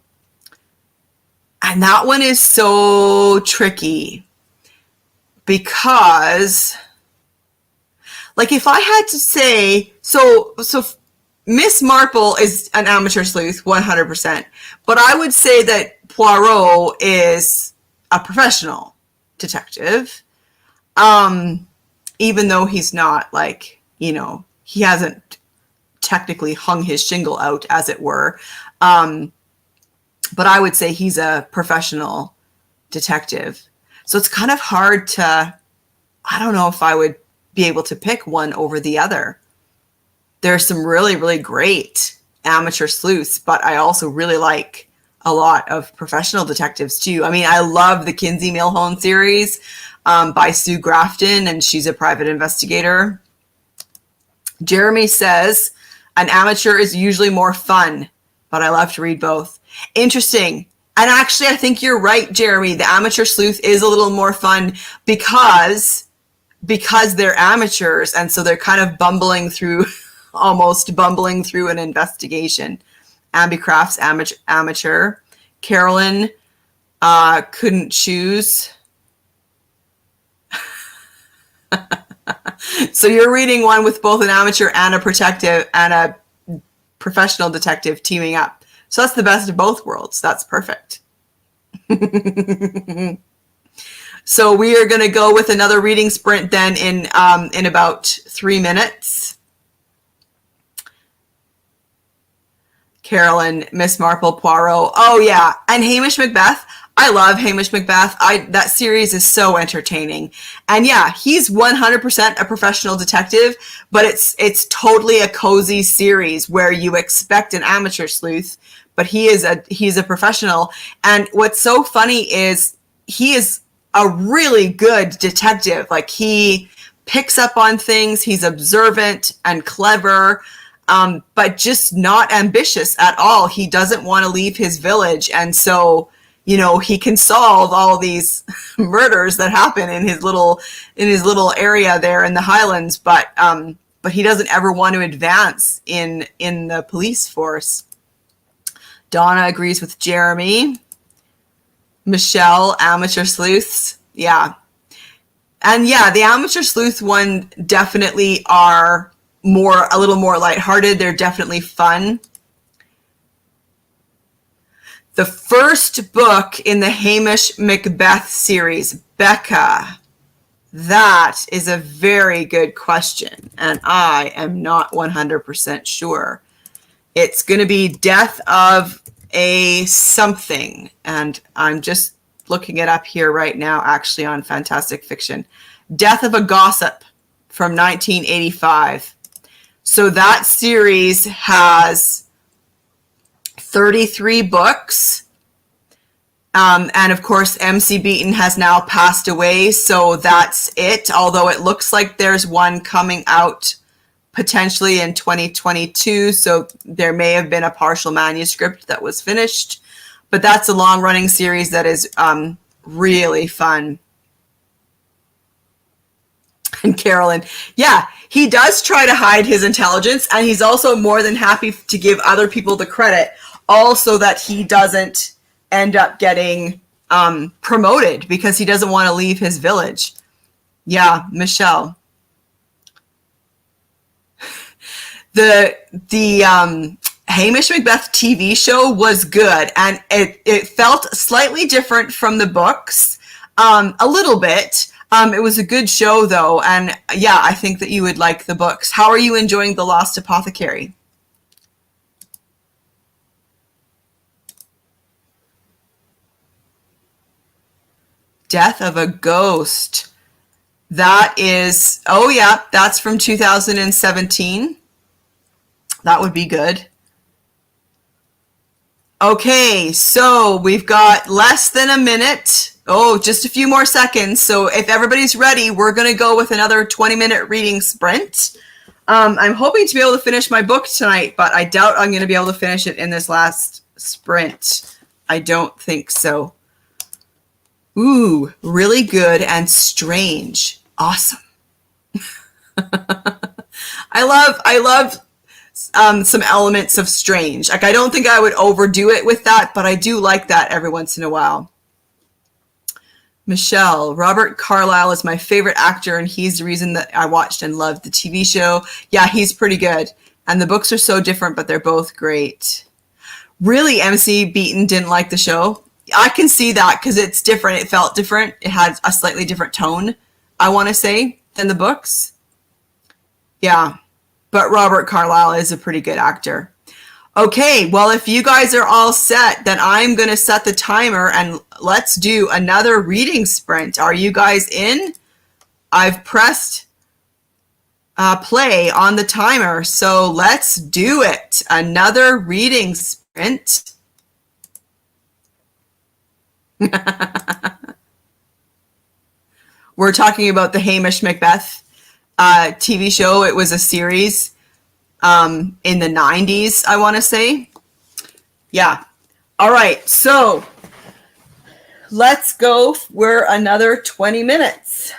And that one is so tricky because, like, if I had to say, so Miss Marple is an amateur sleuth 100%, but I would say that Poirot is a professional detective, even though he's not, like, you know, he hasn't technically hung his shingle out, as it were. But I would say he's a professional detective. So it's kind of hard to, I don't know if I would be able to pick one over the other. There's some really, really great amateur sleuths, but I also really like a lot of professional detectives too. I mean, I love the Kinsey Milhone series by Sue Grafton, and she's a private investigator. Jeremy says, an amateur is usually more fun, but I love to read both. Interesting. And actually, I think you're right, Jeremy. The amateur sleuth is a little more fun because they're amateurs, and so they're kind of almost bumbling through an investigation. Abby Craft's amateur. Carolyn couldn't choose. So you're reading one with both an amateur and a professional detective teaming up. So that's the best of both worlds. That's perfect. So we are going to go with another reading sprint then in about 3 minutes. Carolyn, Miss Marple, Poirot. Oh yeah, and Hamish Macbeth. I love Hamish Macbeth. That series is so entertaining. And yeah, he's 100% a professional detective, but it's totally a cozy series where you expect an amateur sleuth, but he's a professional. And what's so funny is he is a really good detective. Like, he picks up on things, he's observant and clever, but just not ambitious at all. He doesn't want to leave his village, and so he can solve all these murders that happen in his little area there in the Highlands, but he doesn't ever want to advance in the police force. Donna agrees with Jeremy. Michelle, amateur sleuths. Yeah. And yeah, the amateur sleuth one definitely are a little more lighthearted. They're definitely fun. The first book in the Hamish Macbeth series, Becca, that is a very good question, and I am not 100% sure. It's going to be Death of a something, and I'm just looking it up here right now, actually, on Fantastic Fiction. Death of a Gossip from 1985. So that series has 33 books. And of course, MC Beaton has now passed away, so that's it. Although it looks like there's one coming out potentially in 2022, so there may have been a partial manuscript that was finished. But that's a long-running series that is really fun. And Carolyn, yeah, he does try to hide his intelligence, and he's also more than happy to give other people the credit, all so that he doesn't end up getting promoted because he doesn't want to leave his village. Yeah, Michelle. The Hamish Macbeth TV show was good, and it felt slightly different from the books, a little bit. It was a good show, though, and yeah, I think that you would like the books. How are you enjoying The Lost Apothecary? Death of a Ghost. That is, oh yeah, that's from 2017. That would be good. Okay, so we've got less than a minute. Oh, just a few more seconds. So if everybody's ready, we're going to go with another 20-minute reading sprint. I'm hoping to be able to finish my book tonight, but I doubt I'm going to be able to finish it in this last sprint. I don't think so. Ooh, really good and strange. Awesome. I love some elements of strange. Like, I don't think I would overdo it with that, but I do like that every once in a while. Michelle, Robert Carlyle is my favorite actor, and he's the reason that I watched and loved the TV show. Yeah, he's pretty good. And the books are so different, but they're both great. Really, MC Beaton didn't like the show? I can see that because it's different. It felt different. It had a slightly different tone, I want to say, than the books. Yeah, but Robert Carlyle is a pretty good actor. Okay, well, if you guys are all set, then I'm going to set the timer and let's do another reading sprint. Are you guys in? I've pressed play on the timer, so let's do it. Another reading sprint. We're talking about the Hamish Macbeth TV show. It was a series in the 90s, I want to say. Yeah. All right. So let's go for another 20 minutes.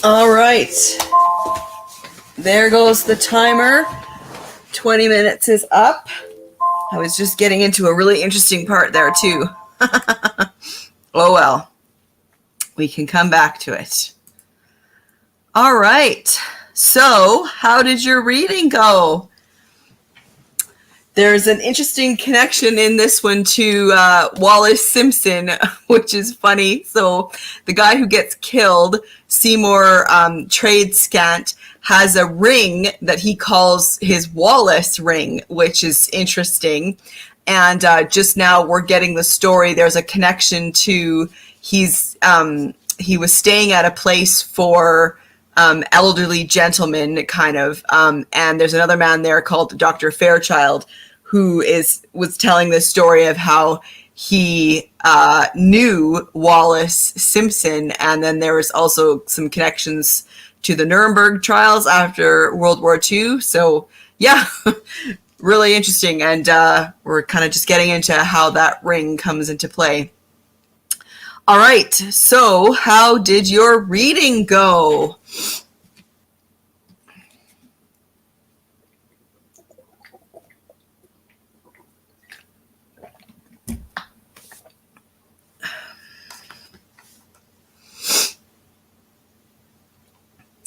All right. There goes the timer. 20 minutes is up. I was just getting into a really interesting part there too. Oh well. We can come back to it. All right. So, how did your reading go? There's an interesting connection in this one to Wallace Simpson, which is funny. So the guy who gets killed, Seymour Tradescant, has a ring that he calls his Wallace ring, which is interesting. And just now we're getting the story. There's a connection to he was staying at a place for elderly gentlemen, kind of. And there's another man there called Dr. Fairchild, who was telling the story of how he knew Wallace Simpson, and then there was also some connections to the Nuremberg trials after World War II. So yeah, really interesting, and we're kind of just getting into how that ring comes into play. All right, so how did your reading go?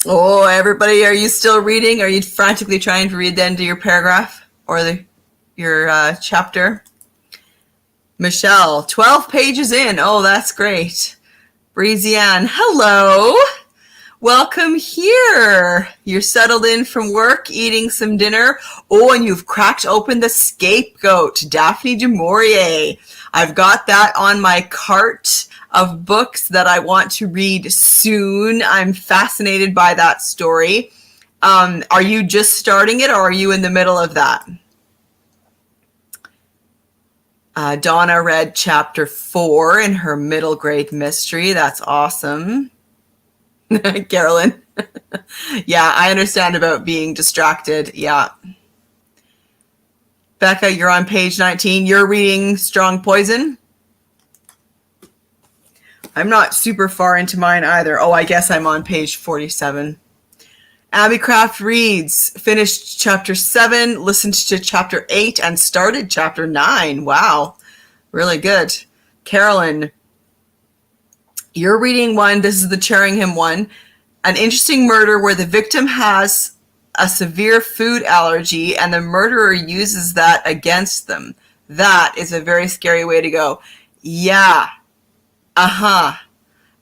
Oh, everybody, are you still reading? Are you frantically trying to read the end of your paragraph or your chapter? Michelle, 12 pages in. Oh, that's great. Breezy-Ann, hello. Welcome here. You're settled in from work, eating some dinner. Oh, and you've cracked open The Scapegoat, Daphne du Maurier. I've got that on my cart of books that I want to read soon. I'm fascinated by that story. Are you just starting it, or are you in the middle of that? Donna read chapter 4 in her middle grade mystery. That's awesome. Carolyn. Yeah, I understand about being distracted. Yeah. Becca, you're on page 19. You're reading Strong Poison? I'm not super far into mine either. Oh, I guess I'm on page 47. Abby Craft reads, finished chapter 7, listened to chapter 8, and started chapter 9. Wow, really good. Carolyn, you're reading one. This is the Cherringham one. An interesting murder where the victim has a severe food allergy and the murderer uses that against them. That is a very scary way to go. Yeah.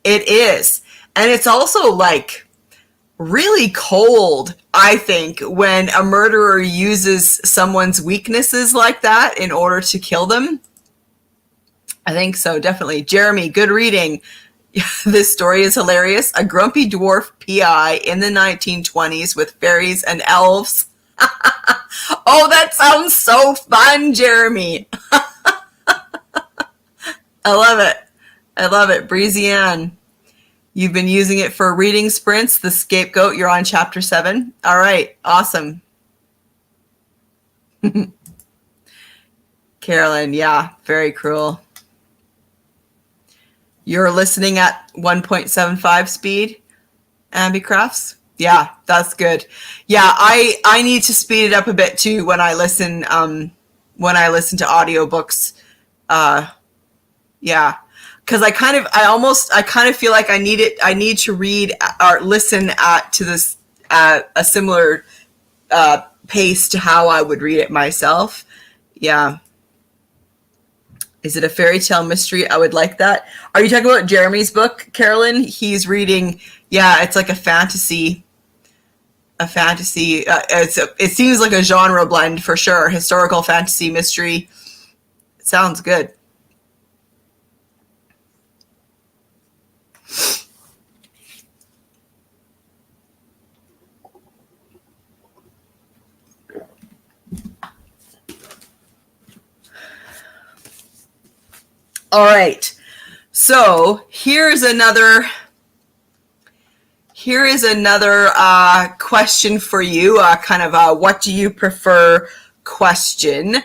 It is. And it's also like really cold, I think, when a murderer uses someone's weaknesses like that in order to kill them. I think so, definitely. Jeremy, good reading. This story is hilarious. A grumpy dwarf PI in the 1920s with fairies and elves. Oh, that sounds so fun, Jeremy. I love it. I love it. Breezy-Ann, you've been using it for reading sprints. The Scapegoat, you're on chapter 7. All right. Awesome. Carolyn, yeah, very cruel. You're listening at 1.75 speed, Abby Crafts? Yeah, that's good. Yeah, I need to speed it up a bit too when I listen to audiobooks. Yeah. Because I kind of feel like I need to read or listen to this a similar pace to how I would read it myself. Yeah. Is it a fairy tale mystery? I would like that. Are you talking about Jeremy's book, Carolyn? He's reading, yeah, it's like a fantasy. It seems like a genre blend for sure. Historical fantasy mystery. It sounds good. All right. So here's another question for you, kind of a what do you prefer question.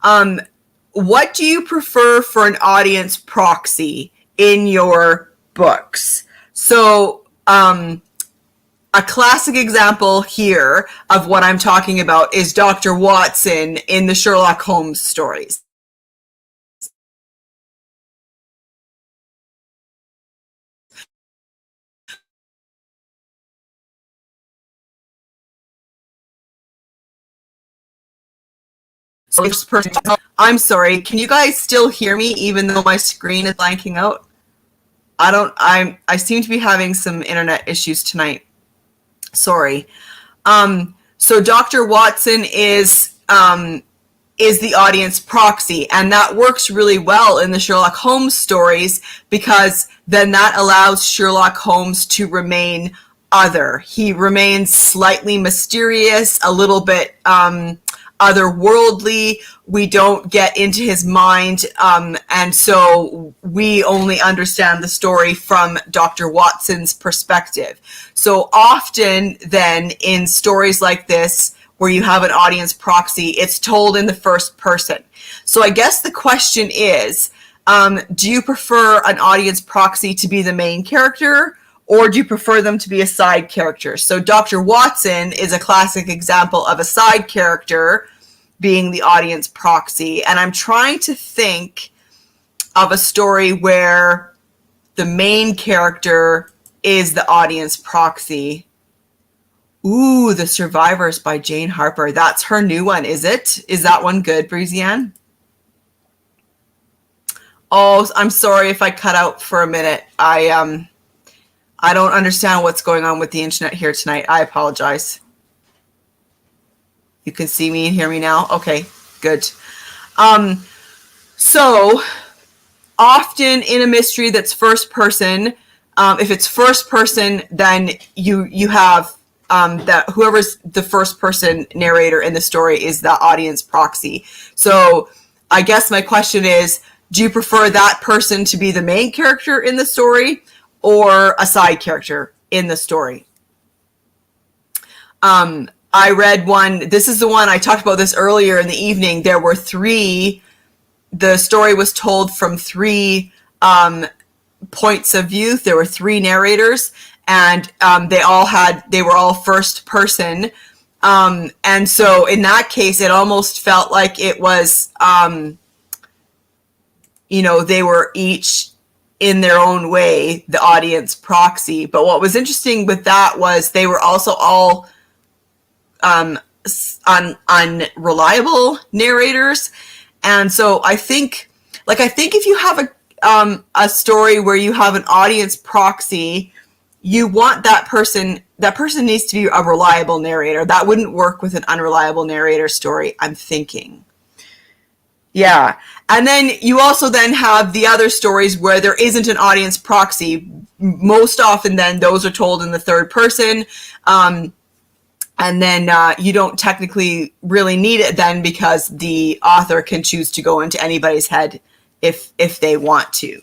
What do you prefer for an audience proxy in your books? So A classic example here of what I'm talking about is Dr. Watson in the Sherlock Holmes stories. I'm sorry, can you guys still hear me even though my screen is blanking out? I seem to be having some internet issues tonight. Sorry. So Dr. Watson is the audience proxy, and that works really well in the Sherlock Holmes stories because then that allows Sherlock Holmes to remain other. He remains slightly mysterious, a little bit otherworldly. We don't get into his mind, and so we only understand the story from Dr. Watson's perspective. So often then in stories like this, where you have an audience proxy, it's told in the first person. So I guess the question is, do you prefer an audience proxy to be the main character, or do you prefer them to be a side character? So Dr. Watson is a classic example of a side character being the audience proxy. And I'm trying to think of a story where the main character is the audience proxy. Ooh, The Survivors by Jane Harper. That's her new one, is it? Is that one good, Breezy-Ann? Oh, I'm sorry if I cut out for a minute. I don't understand what's going on with the internet here tonight. I apologize. You can see me and hear me now? Okay, good. So often in a mystery that's first person, if it's first person, then you have that whoever's the first person narrator in the story is the audience proxy. So I guess my question is, do you prefer that person to be the main character in the story or a side character in the story? I read one, this is the one, I talked about this earlier in the evening. There were the story was told from three points of view. There were three narrators, and they were all first person. And so in that case, it almost felt like it was, they were each in their own way, the audience proxy. But what was interesting with that was they were also all unreliable narrators. And so I think if you have a story where you have an audience proxy, you want that person needs to be a reliable narrator. That wouldn't work with an unreliable narrator story, I'm thinking. Yeah. And then you also then have the other stories where there isn't an audience proxy. Most often then those are told in the third person. And then you don't technically really need it then because the author can choose to go into anybody's head if they want to.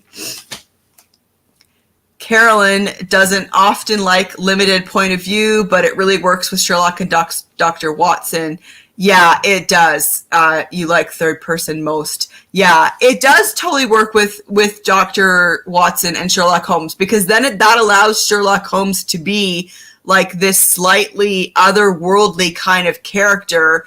Carolyn doesn't often like limited point of view, but it really works with Sherlock and Dr. Watson. Yeah, it does. You like third person most. Yeah, it does totally work with Dr. Watson and Sherlock Holmes, because then that allows Sherlock Holmes to be like this slightly otherworldly kind of character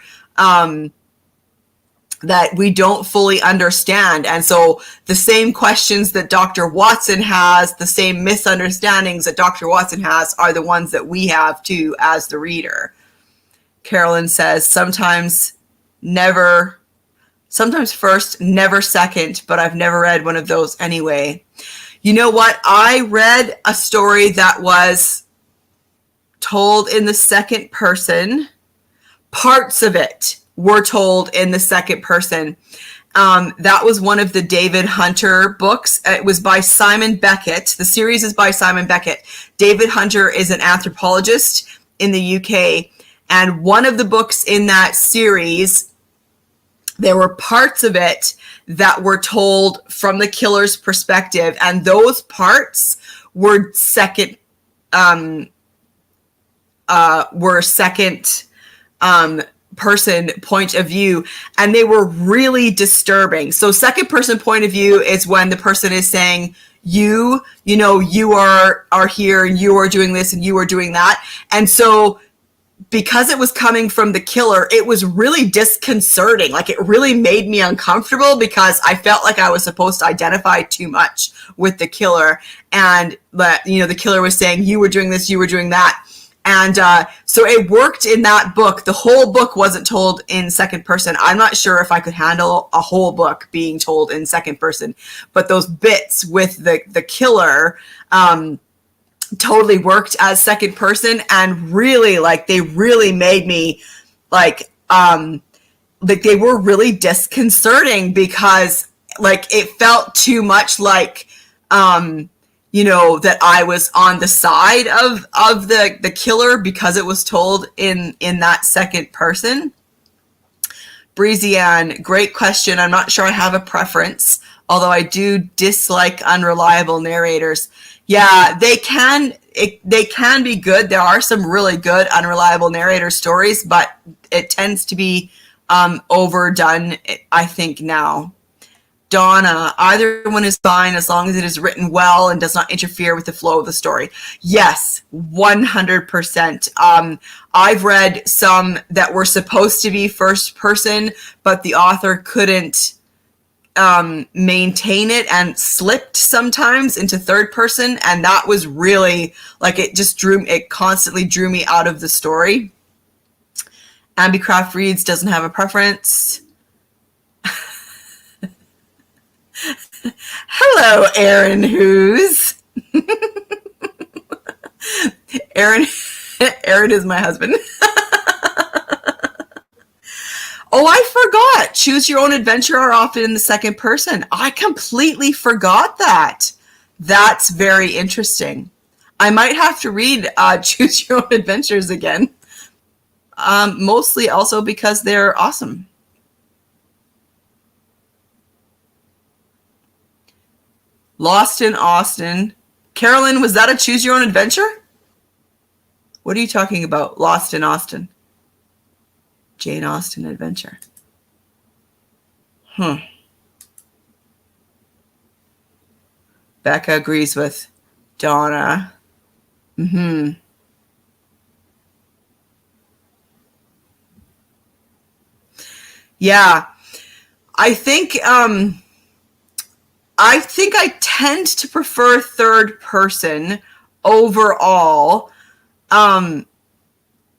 that we don't fully understand. And so the same questions that Dr. Watson has, the same misunderstandings that Dr. Watson has are the ones that we have too as the reader. Carolyn says, sometimes first, never second, but I've never read one of those anyway. You know what? I read a story that was told in the second person. Parts of it were told in the second person. That was one of the David Hunter books. It was by Simon Beckett. The series is by Simon Beckett. David Hunter is an anthropologist in the UK. And one of the books in that series, there were parts of it that were told from the killer's perspective. And those parts were second person point of view, and they were really disturbing. So second person point of view is when the person is saying, you are here and you are doing this and you are doing that. And so because it was coming from the killer, it was really disconcerting. Like, it really made me uncomfortable because I felt like I was supposed to identify too much with the killer. And, the killer was saying, you were doing this, you were doing that. And so it worked in that book. The whole book wasn't told in second person. I'm not sure if I could handle a whole book being told in second person, but those bits with the killer totally worked as second person, and really, like, they really made me like they were really disconcerting because, like, it felt too much like that I was on the side of the killer because it was told in that second person. Breezy Ann, great question. I'm not sure I have a preference, although I do dislike unreliable narrators. Yeah, they can be good. There are some really good unreliable narrator stories, but it tends to be overdone, I think, now. Donna, either one is fine as long as it is written well and does not interfere with the flow of the story. Yes, 100%. I've read some that were supposed to be first person, but the author couldn't maintain it and slipped sometimes into third person, and that was really, like, it constantly drew me out of the story. Ambicraft Reads doesn't have a preference. Hello, Aaron Who's. Aaron is my husband. Oh, I forgot. Choose your own adventure are often in the second person. I completely forgot that. That's very interesting. I might have to read Choose Your Own Adventures again. Mostly also because they're awesome. Lost in Austin. Carolyn, was that a Choose Your Own Adventure? What are you talking about? Lost in Austin. Jane Austen adventure. Becca agrees with Donna. Yeah. I think I tend to prefer third person overall.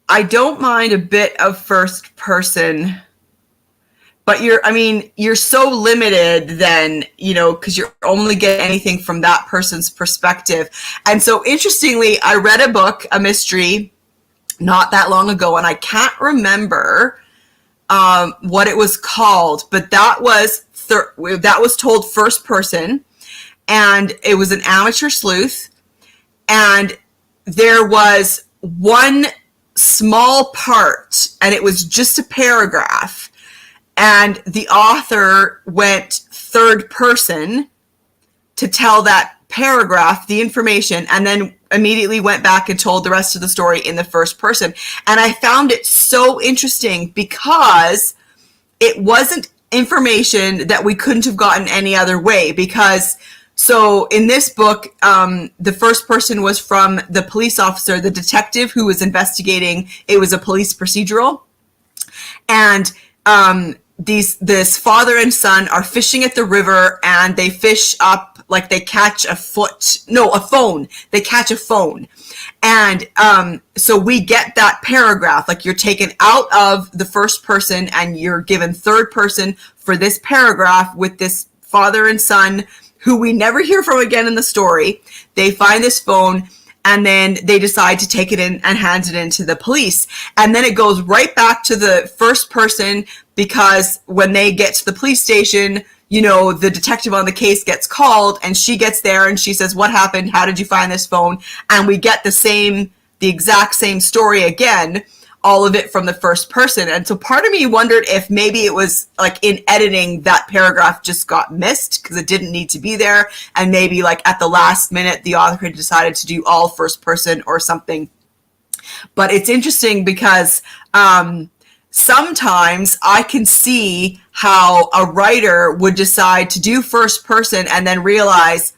I don't mind a bit of first person, but you're so limited then, because you're only getting anything from that person's perspective. And so interestingly, I read a mystery not that long ago, and I can't remember what it was called, but that was told first person, and it was an amateur sleuth, and there was one small part, and it was just a paragraph, and the author went third person to tell that paragraph, the information, and then immediately went back and told the rest of the story in the first person. And I found it so interesting because it wasn't information that we couldn't have gotten any other way, because so in this book, the first person was from the police officer, the detective who was investigating. It was a police procedural. And this father and son are fishing at the river, and they fish up, like they catch a phone. They catch a phone. And so we get that paragraph, like you're taken out of the first person and you're given third person for this paragraph with this father and son who we never hear from again in the story. They find this phone, and then they decide to take it in and hand it in to the police. And then it goes right back to the first person, because when they get to the police station, the detective on the case gets called, and she gets there and she says, what happened? How did you find this phone? And we get the exact same story again, all of it from the first person. And so part of me wondered if maybe it was like in editing that paragraph just got missed because it didn't need to be there. And maybe like at the last minute, the author had decided to do all first person or something. But it's interesting because sometimes I can see how a writer would decide to do first person and then realize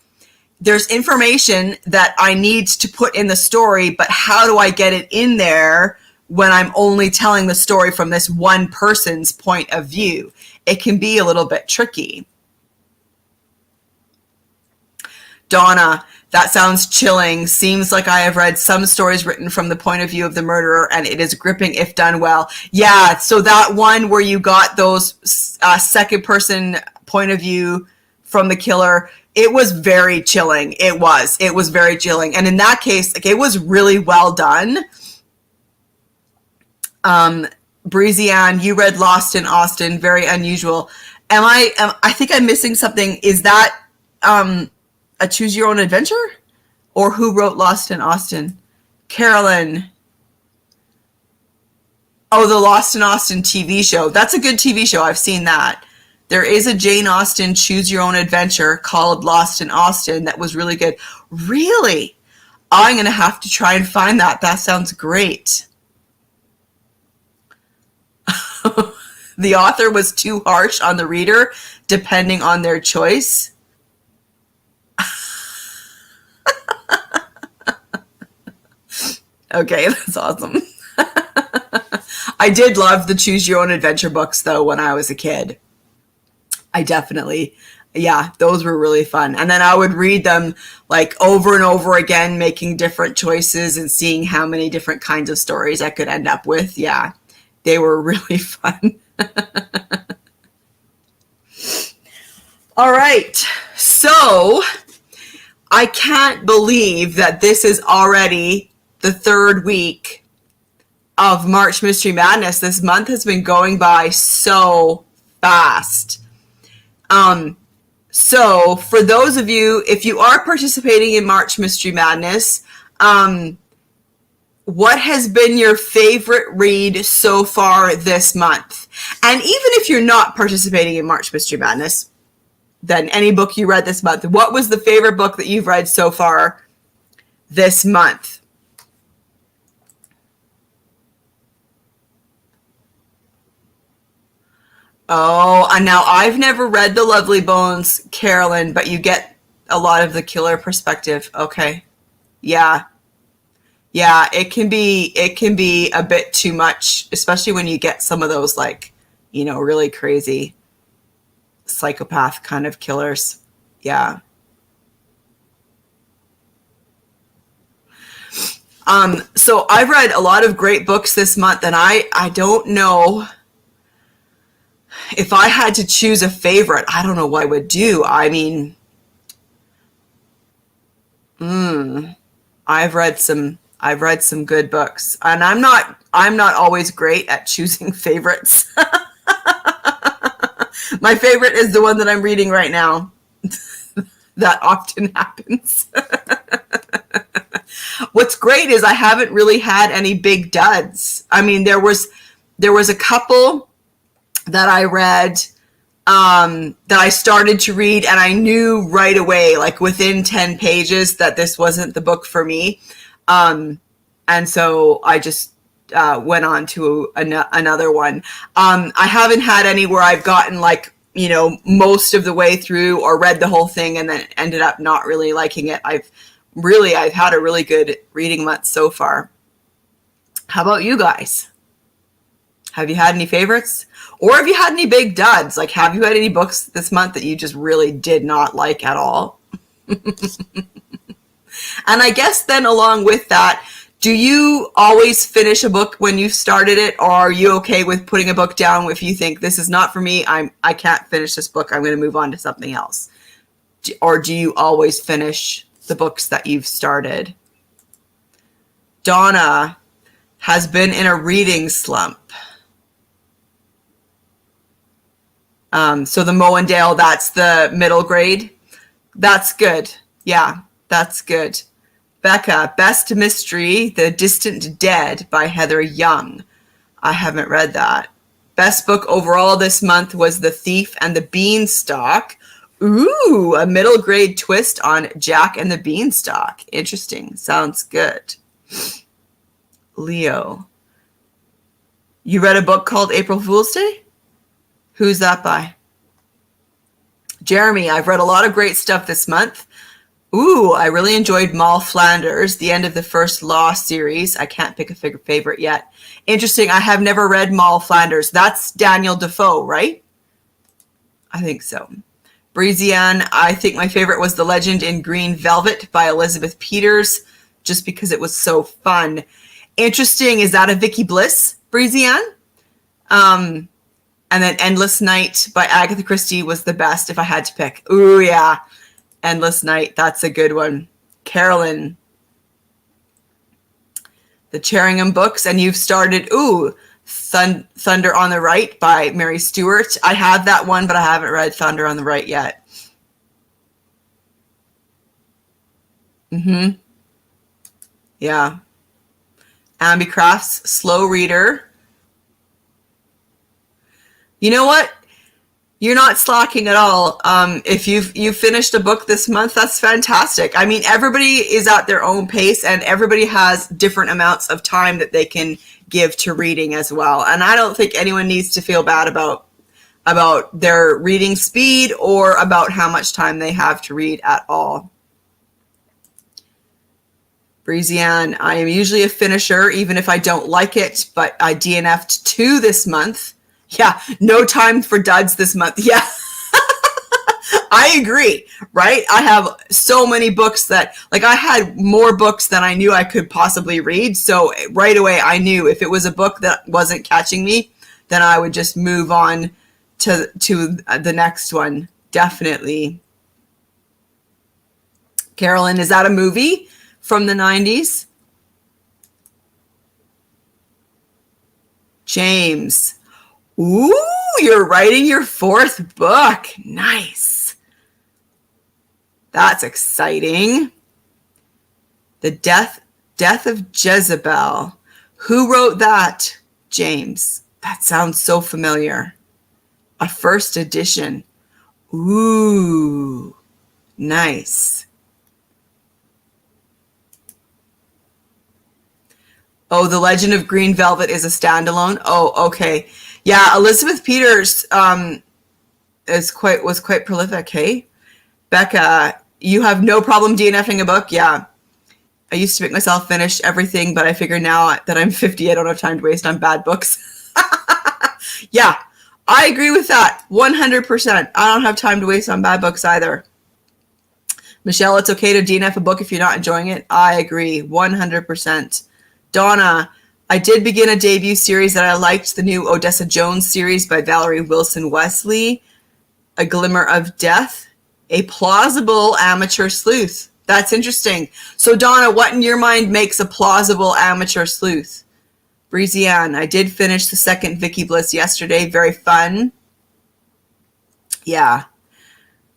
there's information that I need to put in the story, but how do I get it in there when I'm only telling the story from this one person's point of view? It can be a little bit tricky. Donna, that sounds chilling. Seems like I have read some stories written from the point of view of the murderer, and it is gripping if done well. Yeah, so that one where you got those second person point of view from the killer, it was very chilling. It was very chilling. And in that case, like, it was really well done. Breezy Ann, you read Lost in Austin, very unusual. I think I'm missing something. Is that a choose your own adventure? Or who wrote Lost in Austin? Carolyn. Oh, the Lost in Austin TV show. That's a good TV show. I've seen that. There is a Jane Austen choose your own adventure called Lost in Austin that was really good. Really? I'm going to have to try and find that. That sounds great. The author was too harsh on the reader, depending on their choice. Okay, that's awesome. I did love the Choose Your Own Adventure books, though, when I was a kid. I definitely, yeah, those were really fun. And then I would read them like over and over again, making different choices and seeing how many different kinds of stories I could end up with. Yeah, they were really fun. All right, so I can't believe that this is already the third week of March Mystery Madness. This month has been going by so fast. So for those of you, if you are participating in March Mystery Madness, what has been your favorite read so far this month? And even if you're not participating in March Mystery Madness, then any book you read this month, what was the favorite book that you've read so far this month? Oh, and now I've never read The Lovely Bones, Carolyn, but you get a lot of the killer perspective. Okay. Yeah. Yeah, it can be a bit too much, especially when you get some of those, like, really crazy psychopath kind of killers. Yeah. So I've read a lot of great books this month, and I don't know if I had to choose a favorite. I don't know what I would do. I mean, I've read some good books, and I'm not always great at choosing favorites. My favorite is the one that I'm reading right now. That often happens. What's great is I haven't really had any big duds. I mean, there was a couple that I read, that I started to read, and I knew right away, like within 10 pages, that this wasn't the book for me. And so I just went on to another one. I haven't had any where I've gotten like, most of the way through or read the whole thing and then ended up not really liking it. I've had a really good reading month so far. How about you guys? Have you had any favorites? Or have you had any big duds? Like, have you had any books this month that you just really did not like at all? And I guess then along with that, do you always finish a book when you've started it? Or are you okay with putting a book down if you think this is not for me, I can't finish this book, I'm going to move on to something else? Or do you always finish the books that you've started? Donna has been in a reading slump. So the Mowendale, that's the middle grade. That's good. Yeah, that's good. Becca, Best Mystery, The Distant Dead by Heather Young. I haven't read that. Best book overall this month was The Thief and the Beanstalk. Ooh, a middle grade twist on Jack and the Beanstalk. Interesting. Sounds good. Leo, you read a book called April Fool's Day? Who's that by? Jeremy, I've read a lot of great stuff this month. Ooh, I really enjoyed Moll Flanders, the end of the first Law series. I can't pick a favorite yet. Interesting. I have never read Moll Flanders. That's Daniel Defoe, right? I think so. Breezian, I think my favorite was The Legend in Green Velvet by Elizabeth Peters, just because it was so fun. Interesting. Is that a Vicky Bliss, Breezian? And then Endless Night by Agatha Christie was the best if I had to pick. Ooh, yeah. Endless Night. That's a good one. Carolyn. The Cherringham books. And you've started, Thunder on the Right by Mary Stewart. I have that one, but I haven't read Thunder on the Right yet. Yeah. Amby Crafts, slow reader. You know what? You're not slacking at all. If you've finished a book this month, that's fantastic. I mean, everybody is at their own pace, and everybody has different amounts of time that they can give to reading as well. And I don't think anyone needs to feel bad about their reading speed or about how much time they have to read at all. Breezian, I am usually a finisher, even if I don't like it, but I DNF'd 2 this month. Yeah, no time for duds this month. Yeah, I agree, right? I have so many books that, like, I had more books than I knew I could possibly read. So right away, I knew if it was a book that wasn't catching me, then I would just move on to the next one. Definitely. Carolyn, is that a movie from the 90s? James. Ooh, you're writing your 4th book. Nice. That's exciting. The Death of Jezebel. Who wrote that, James? That sounds so familiar. A first edition. Ooh, nice. Oh, The Legend of Green Velvet is a standalone. Oh, okay. Yeah, Elizabeth Peters was quite prolific. Hey, Becca, you have no problem DNFing a book. Yeah, I used to make myself finish everything, but I figure now that I'm 50, I don't have time to waste on bad books. Yeah, I agree with that 100%. I don't have time to waste on bad books either. Michelle, it's okay to DNF a book if you're not enjoying it. I agree 100%. Donna, I did begin a debut series that I liked, the new Odessa Jones series by Valerie Wilson Wesley, A Glimmer of Death, a plausible amateur sleuth. That's interesting. So Donna, what in your mind makes a plausible amateur sleuth? Breezian, I did finish the 2nd Vicky Bliss yesterday. Very fun. Yeah.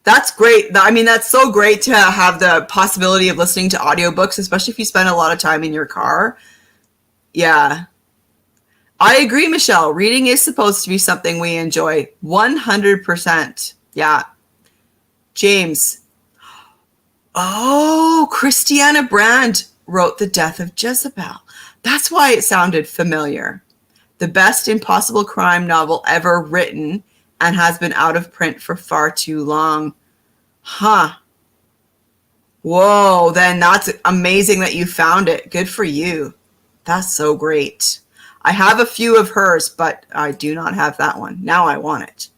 That's great. I mean, that's so great to have the possibility of listening to audiobooks, especially if you spend a lot of time in your car. Yeah. I agree, Michelle. Reading is supposed to be something we enjoy. 100%. Yeah. James. Oh, Christiana Brand wrote The Death of Jezebel. That's why it sounded familiar. The best impossible crime novel ever written and has been out of print for far too long. Huh. Whoa, then that's amazing that you found it. Good for you. That's so great. I have a few of hers, but I do not have that one. Now I want it.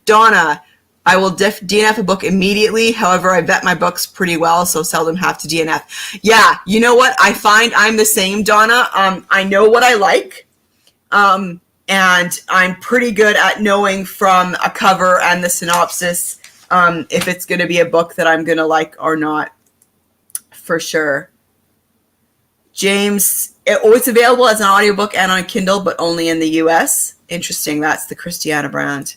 Donna, I will DNF a book immediately. However, I vet my books pretty well, so seldom have to DNF. Yeah, you know what? I find I'm the same, Donna. I know what I like, and I'm pretty good at knowing from a cover and the synopsis if it's going to be a book that I'm going to like or not, for sure. James, it's available as an audiobook and on Kindle, but only in the US. Interesting. That's the Christiana Brand.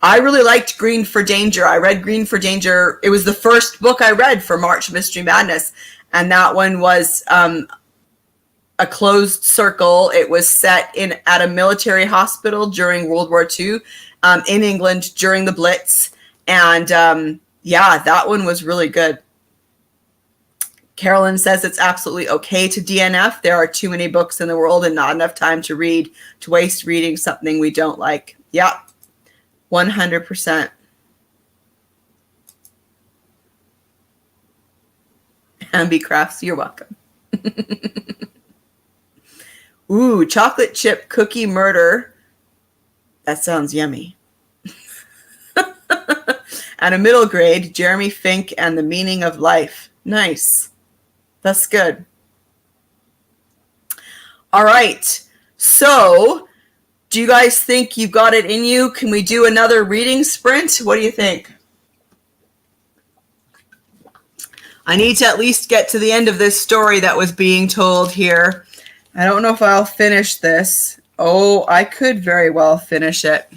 I really liked Green for Danger. I read Green for Danger. It was the first book I read for March Mystery Madness. And that one was a closed circle. It was set at a military hospital during World War II in England during the Blitz. And yeah, that one was really good. Carolyn says it's absolutely okay to DNF. There are too many books in the world and not enough time to read to waste reading something we don't like. Yeah, 100%. Ambi Crafts, you're welcome. Ooh, chocolate chip cookie murder. That sounds yummy. And a middle grade, Jeremy Fink and the Meaning of Life. Nice. That's good. All right. So, do you guys think you've got it in you? Can we do another reading sprint? What do you think? I need to at least get to the end of this story that was being told here. I don't know if I'll finish this. Oh, I could very well finish it.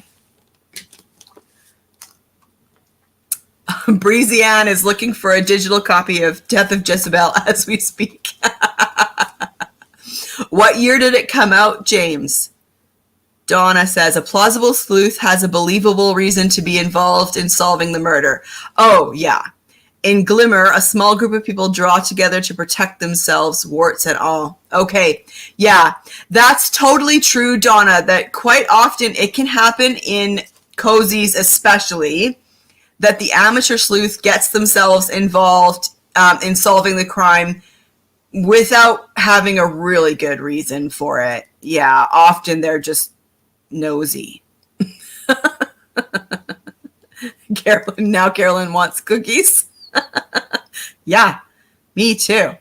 Breezy Ann is looking for a digital copy of Death of Jezebel as we speak. What year did it come out, James? Donna says, a plausible sleuth has a believable reason to be involved in solving the murder. Oh, yeah. In Glimmer, a small group of people draw together to protect themselves, warts and all. Okay, yeah, that's totally true, Donna, that quite often it can happen in cozies especially, that the amateur sleuth gets themselves involved in solving the crime without having a really good reason for it. Yeah, often they're just nosy. Carolyn wants cookies. Yeah, me too.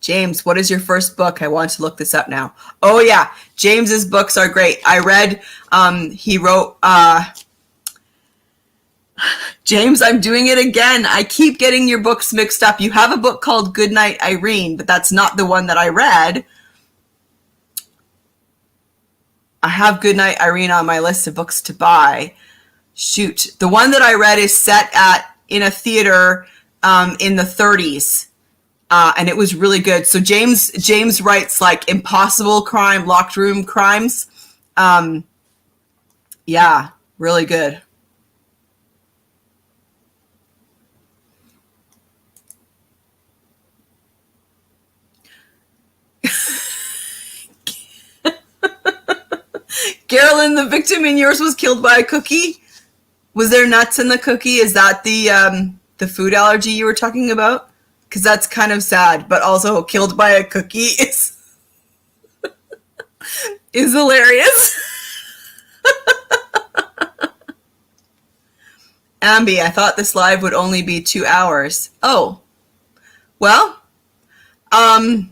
James, what is your first book? I want to look this up now. Oh yeah, James's books are great. I read, he wrote, James, I'm doing it again. I keep getting your books mixed up. You have a book called Goodnight Irene, but that's not the one that I read. I have Goodnight Irene on my list of books to buy. Shoot, the one that I read is set in a theater in the 30s, and it was really good. So James writes like impossible crime, locked room crimes. Yeah, really good. Carolyn, the victim in yours was killed by a cookie. Was there nuts in the cookie? Is that the food allergy you were talking about? Because that's kind of sad, but also killed by a cookie is hilarious. Ambi, I thought this live would only be 2 hours. Oh, well, the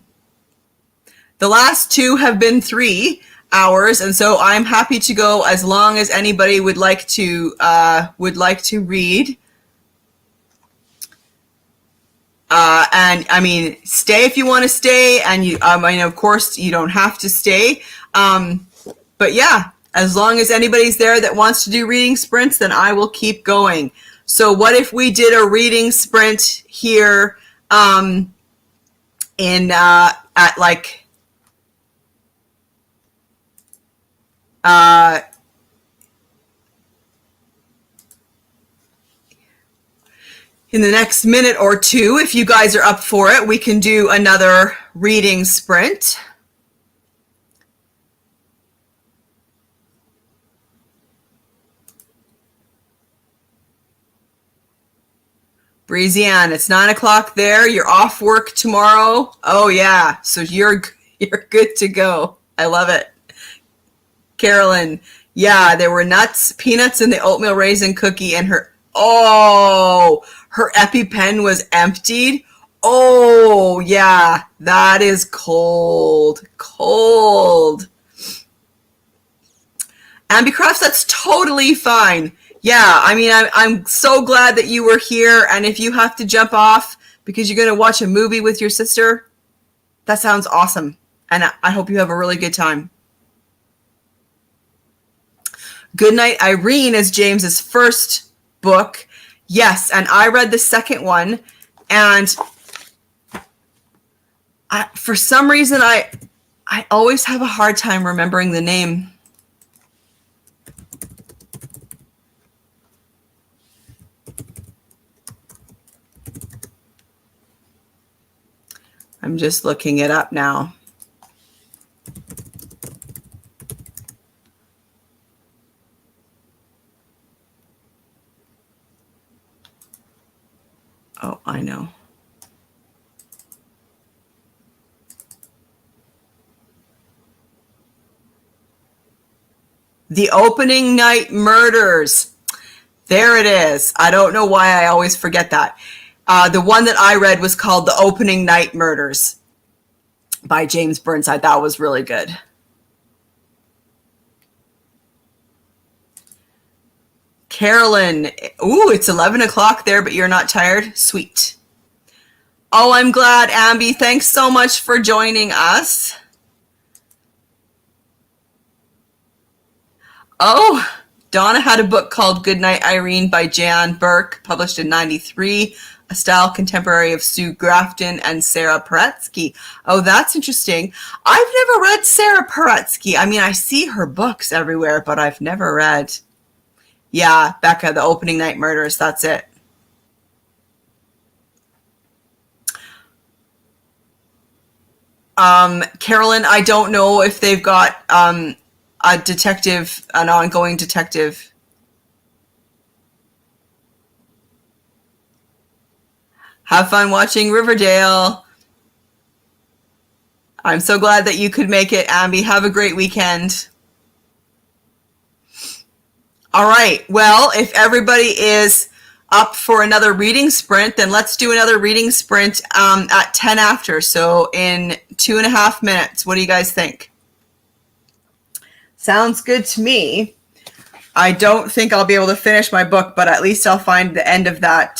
last 2 have been 3 hours, and so I'm happy to go as long as anybody would like to read. And I mean, stay if you want to stay, and of course, you don't have to stay. But yeah, as long as anybody's there that wants to do reading sprints, then I will keep going. So what if we did a reading sprint here at like in the next minute or two, if you guys are up for it, we can do another reading sprint. Breezy Ann, it's 9 o'clock there. You're off work tomorrow. Oh yeah, so you're good to go. I love it. Carolyn, yeah, there were nuts, peanuts in the oatmeal raisin cookie, and her EpiPen was emptied. Oh yeah, that is cold. Ambicrafts, that's totally fine. Yeah, I mean, I'm so glad that you were here, and if you have to jump off because you're going to watch a movie with your sister, that sounds awesome, and I hope you have a really good time. Goodnight Irene is James's first book. Yes, and I read the second one, and for some reason, I always have a hard time remembering the name. I'm just looking it up now. Oh, I know. The Opening Night Murders. There it is. I don't know why I always forget that. The one that I read was called The Opening Night Murders by James Burnside. That was really good. Carolyn, ooh, it's 11 o'clock there, but you're not tired? Sweet. Oh, I'm glad, Ambi. Thanks so much for joining us. Oh, Donna had a book called Goodnight Irene by Jan Burke, published in 93, a style contemporary of Sue Grafton and Sarah Paretsky. Oh, that's interesting. I've never read Sarah Paretsky. I mean, I see her books everywhere, but I've never read. Yeah, Becca, The Opening Night Murders, that's it. Carolyn, I don't know if they've got a detective, an ongoing detective. Have fun watching Riverdale. I'm so glad that you could make it, Ambi. Have a great weekend. All right. Well, if everybody is up for another reading sprint, then let's do another reading sprint at 10 after. So in 2.5 minutes. What do you guys think? Sounds good to me. I don't think I'll be able to finish my book, but at least I'll find the end of that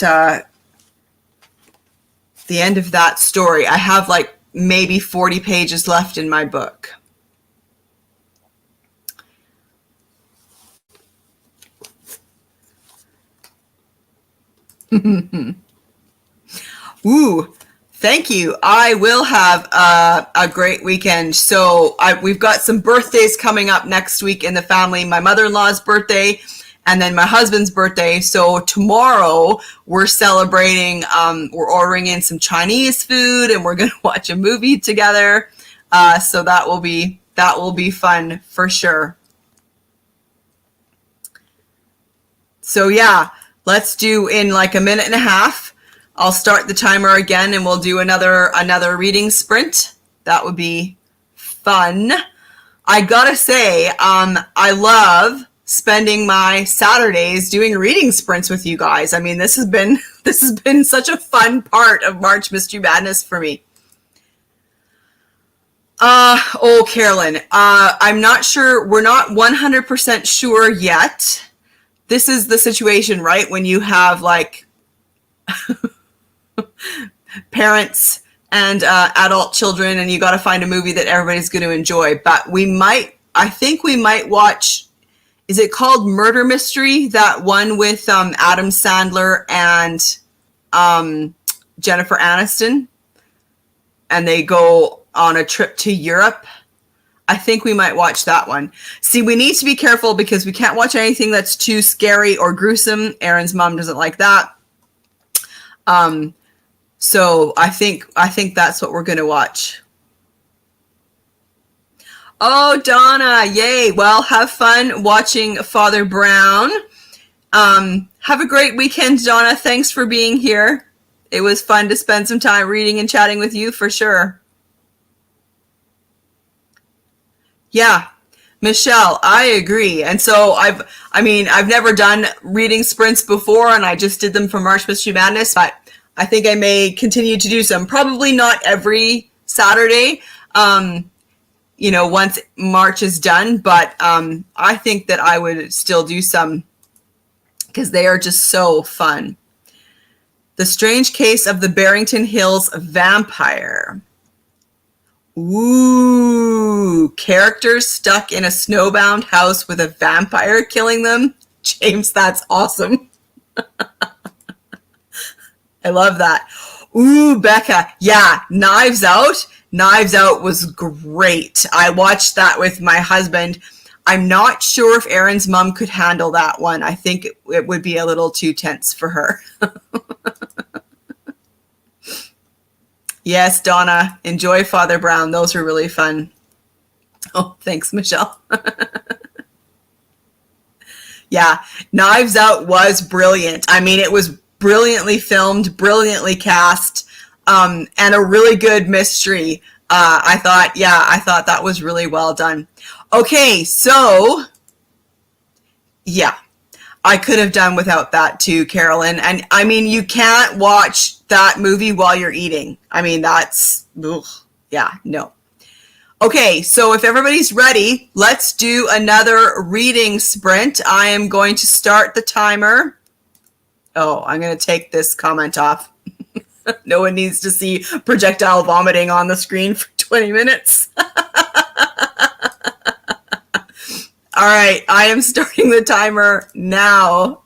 story. I have like maybe 40 pages left in my book. Ooh, thank you. I will have a great weekend. So we've got some birthdays coming up next week in the family. My mother-in-law's birthday and then my husband's birthday. So tomorrow we're celebrating, we're ordering in some Chinese food and we're going to watch a movie together. So that will be fun for sure. So yeah, let's do in like a minute and a half. I'll start the timer again and we'll do another reading sprint. That would be fun. I gotta say, I love spending my Saturdays doing reading sprints with you guys. I mean, this has been such a fun part of March Mystery Madness for me. Carolyn, I'm not sure. We're not 100% sure yet. This is the situation, right? When you have like parents and adult children and you got to find a movie that everybody's going to enjoy. But I think we might watch, is it called Murder Mystery? That one with Adam Sandler and Jennifer Aniston. And they go on a trip to Europe. I think we might watch that one. See, we need to be careful because we can't watch anything that's too scary or gruesome. Aaron's mom doesn't like that. So I think that's what we're going to watch. Oh, Donna, yay. Well, have fun watching Father Brown. Have a great weekend, Donna. Thanks for being here. It was fun to spend some time reading and chatting with you for sure. Yeah, Michelle, I agree. And so I've never done reading sprints before and I just did them for March Mystery Madness, but I think I may continue to do some, probably not every Saturday, once March is done, but I think that I would still do some because they are just so fun. The Strange Case of the Barrington Hills Vampire. Ooh, characters stuck in a snowbound house with a vampire killing them. James, that's awesome. I love that. Ooh, Becca. Yeah, Knives Out. Knives Out was great. I watched that with my husband. I'm not sure if Aaron's mom could handle that one. I think it would be a little too tense for her. Yes, Donna, enjoy Father Brown. Those are really fun. Oh, thanks, Michelle. Yeah, Knives Out was brilliant. I mean, it was brilliantly filmed, brilliantly cast, and a really good mystery. I thought that was really well done. Okay, so Yeah, I could have done without that too, Carolyn. And I mean, you can't watch that movie while you're eating. I mean, that's, ugh, yeah, no. Okay, so if everybody's ready, let's do another reading sprint. I am going to start the timer. Oh, I'm going to take this comment off. No one needs to see projectile vomiting on the screen for 20 minutes. All right, I am starting the timer now.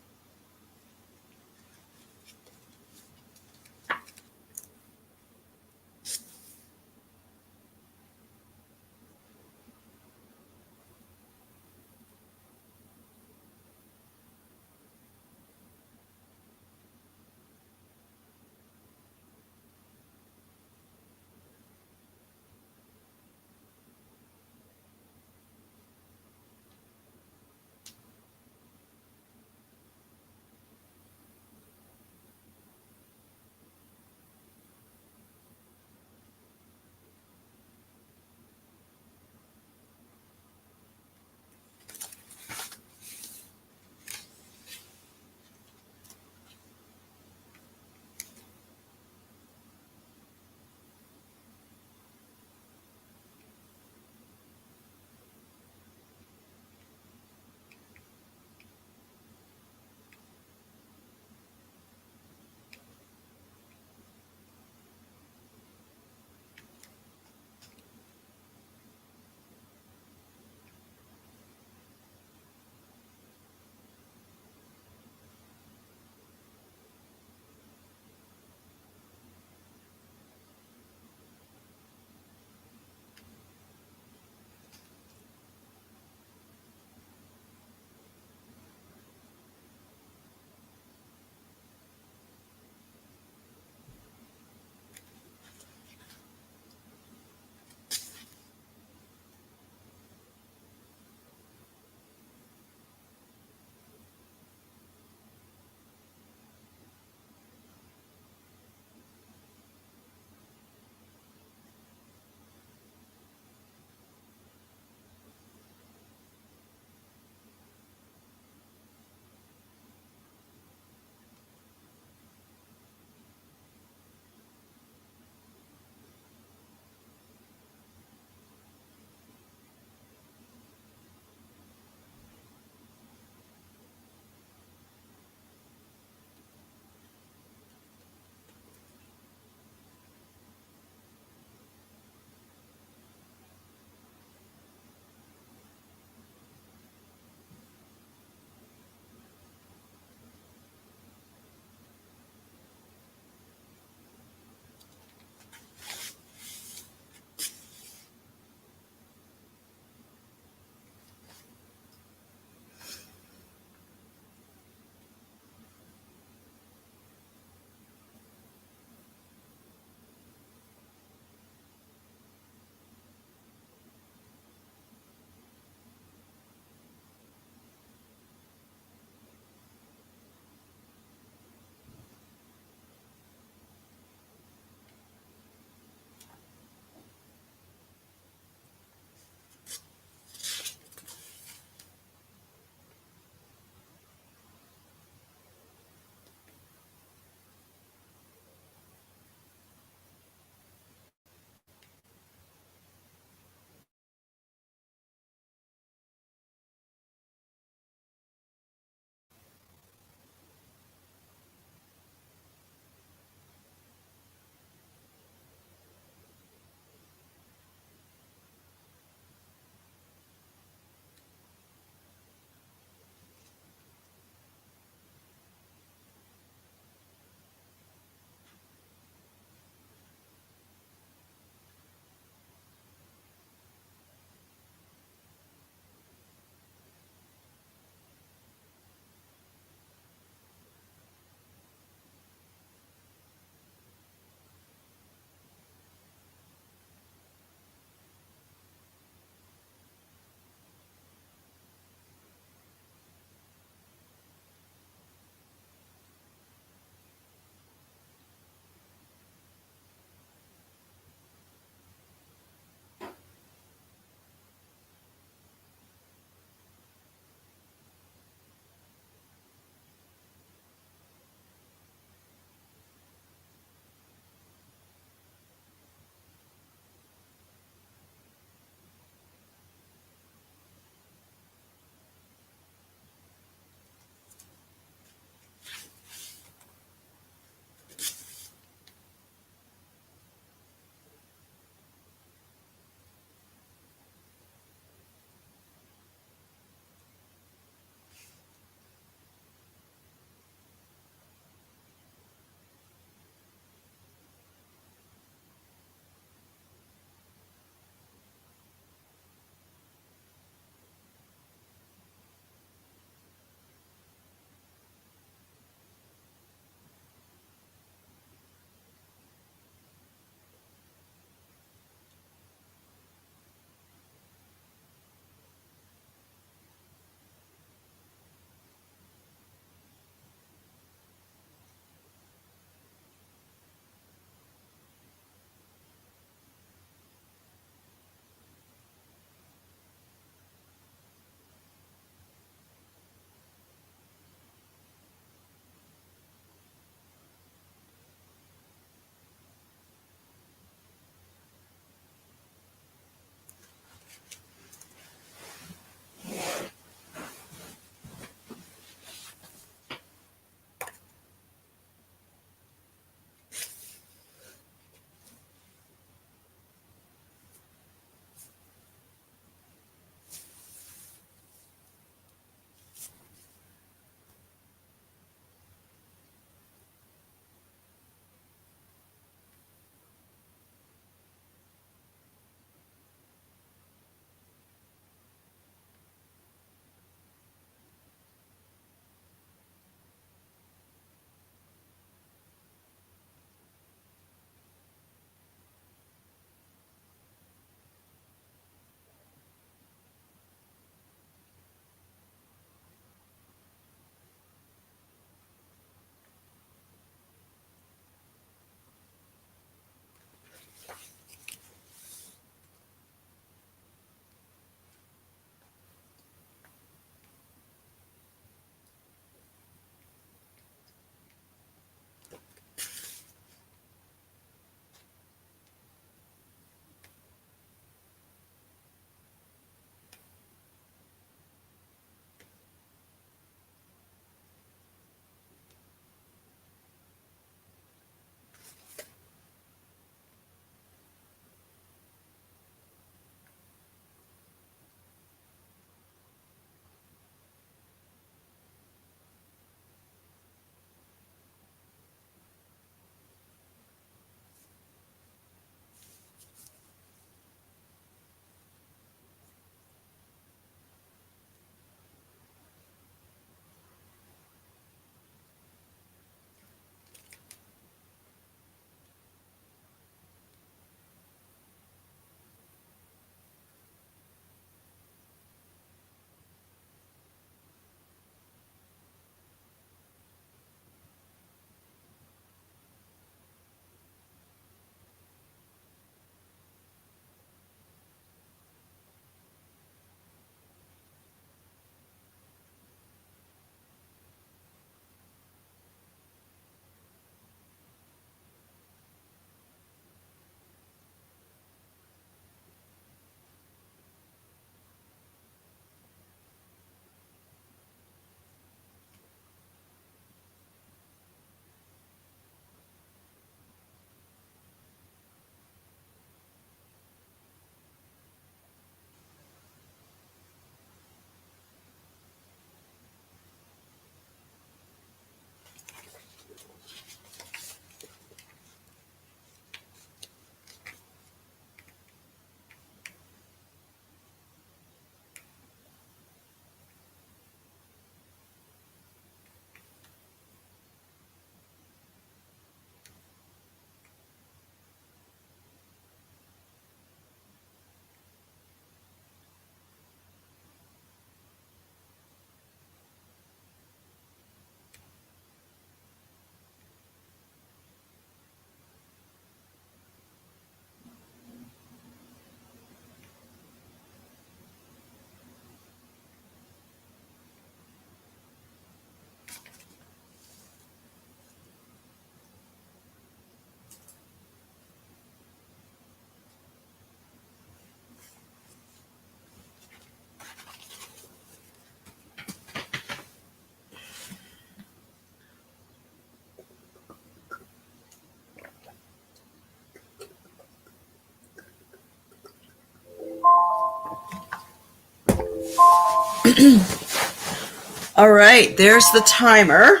All right, there's the timer.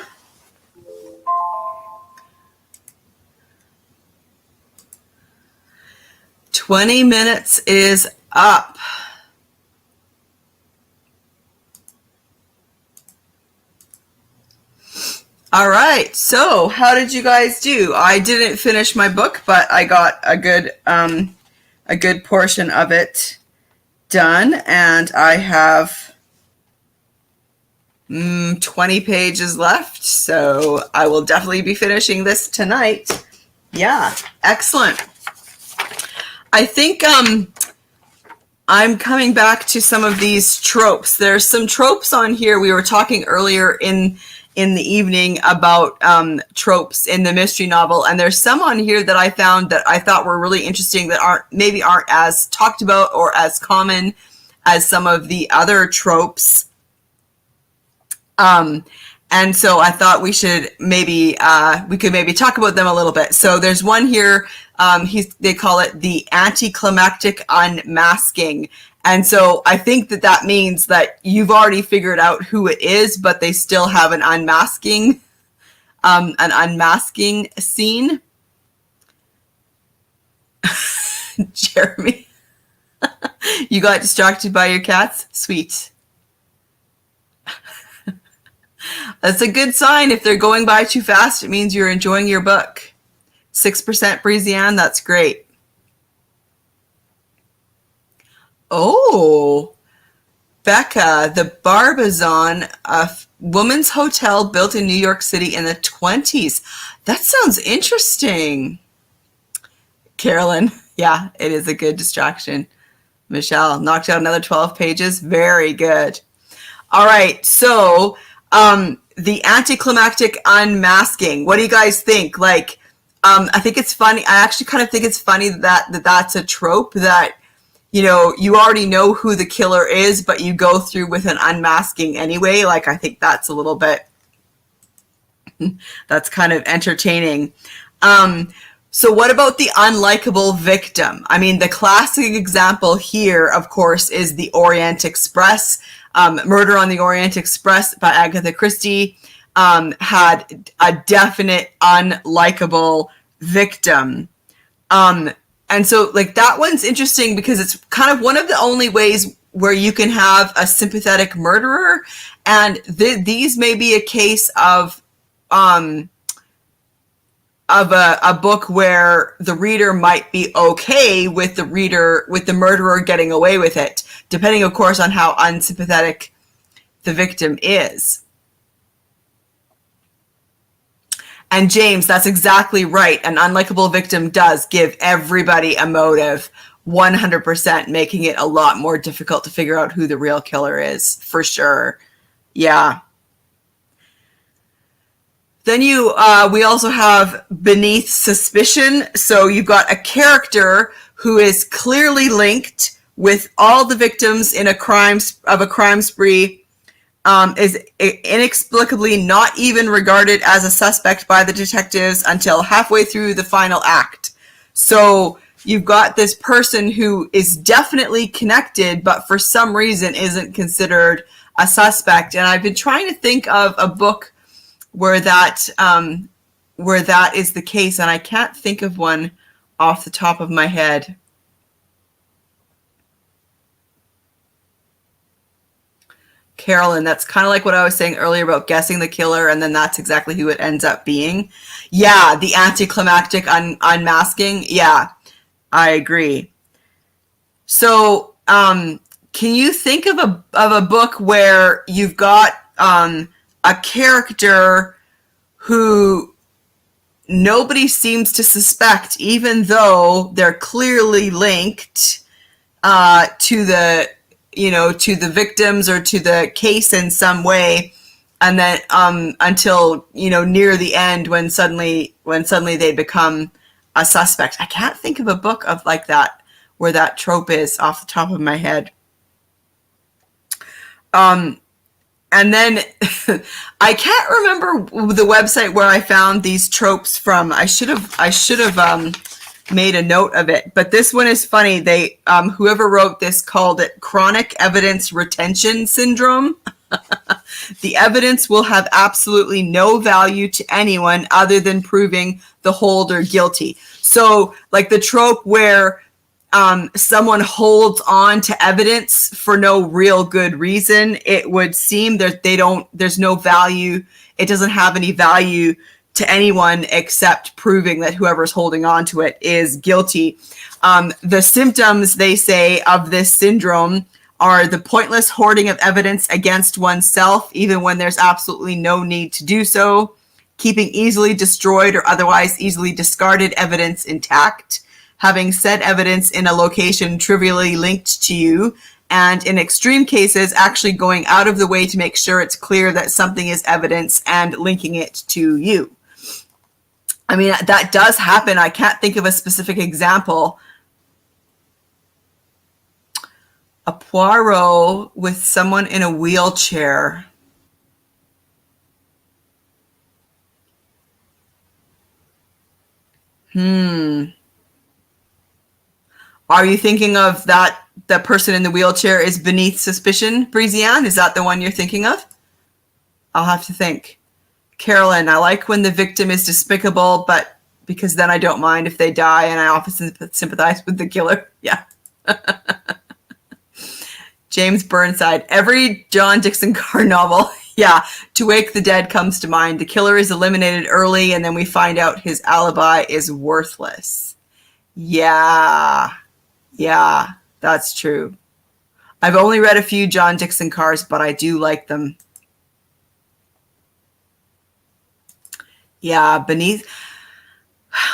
"20 minutes is up." All right, so how did you guys do? I didn't finish my book, but I got a good portion of it done, and I have 20 pages left, so I will definitely be finishing this tonight. Yeah, excellent. I think I'm coming back to some of these tropes. There's some tropes on here. We were talking earlier in the evening about tropes in the mystery novel, and there's some on here that I found that I thought were really interesting that aren't as talked about or as common as some of the other tropes. And so I thought we should maybe talk about them a little bit. So there's one here. They call it the anticlimactic unmasking. And so I think that means that you've already figured out who it is, but they still have an unmasking scene. Jeremy, you got distracted by your cats? Sweet. That's a good sign. If they're going by too fast, it means you're enjoying your book. 6% Breezianne, that's great. Oh, Becca, the Barbizon, a woman's hotel built in New York City in the 20s. That sounds interesting. Carolyn, yeah, it is a good distraction. Michelle, knocked out another 12 pages. Very good. All right, so the anticlimactic unmasking. What do you guys think? Like, I think it's funny. I actually kind of think it's funny that's a trope that, you know, you already know who the killer is, but you go through with an unmasking anyway. Like, I think that's a little bit, that's kind of entertaining. So what about the unlikable victim? I mean, the classic example here, of course, is the Orient Express. Murder on the Orient Express by Agatha Christie had a definite unlikable victim. And so, like, that one's interesting because it's kind of one of the only ways where you can have a sympathetic murderer. And these may be a case of a book where the reader might be okay with the murderer getting away with it, depending, of course, on how unsympathetic the victim is. And James, that's exactly right. An unlikable victim does give everybody a motive, 100%, making it a lot more difficult to figure out who the real killer is, for sure. Yeah. Then we also have beneath suspicion. So you've got a character who is clearly linked with all the victims in a crime spree, is inexplicably not even regarded as a suspect by the detectives until halfway through the final act. So you've got this person who is definitely connected, but for some reason isn't considered a suspect. And I've been trying to think of a book where that is the case, and I can't think of one off the top of my head. Carolyn, that's kind of like what I was saying earlier about guessing the killer, and then that's exactly who it ends up being. Yeah, the anticlimactic unmasking. Yeah, I agree. So, can you think of a book where you've got a character who nobody seems to suspect, even though they're clearly linked to the victims or to the case in some way, and then until near the end when suddenly they become a suspect. I can't think of a book of like that where that trope is off the top of my head. And then I can't remember the website where I found these tropes from. I should have made a note of it. But this one is funny. They whoever wrote this called it chronic evidence retention syndrome. The evidence will have absolutely no value to anyone other than proving the holder guilty. So like the trope where someone holds on to evidence for no real good reason, it would seem that there's no value. It doesn't have any value to anyone except proving that whoever's holding on to it is guilty. The symptoms, they say, of this syndrome are the pointless hoarding of evidence against oneself, even when there's absolutely no need to do so, keeping easily destroyed or otherwise easily discarded evidence intact, having said evidence in a location trivially linked to you, and in extreme cases, actually going out of the way to make sure it's clear that something is evidence and linking it to you. I mean, that does happen. I can't think of a specific example. A Poirot with someone in a wheelchair. Are you thinking of that the person in the wheelchair is beneath suspicion, Breezianne? Is that the one you're thinking of? I'll have to think. Carolyn, I like when the victim is despicable, but because then I don't mind if they die and I often sympathize with the killer. Yeah. James Burnside, every John Dixon Carr novel. Yeah, To Wake the Dead comes to mind. The killer is eliminated early and then we find out his alibi is worthless. Yeah, that's true. I've only read a few John Dixon Carrs, but I do like them. Yeah, beneath.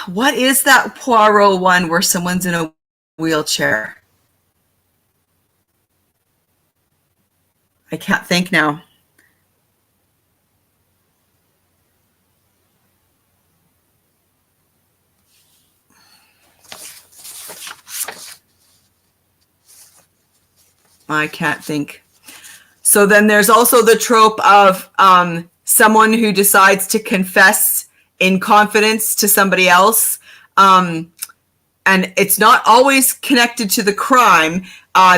What is that Poirot one where someone's in a wheelchair? I can't think now. I can't think. So then there's also the trope of someone who decides to confess in confidence to somebody else. And it's not always connected to the crime.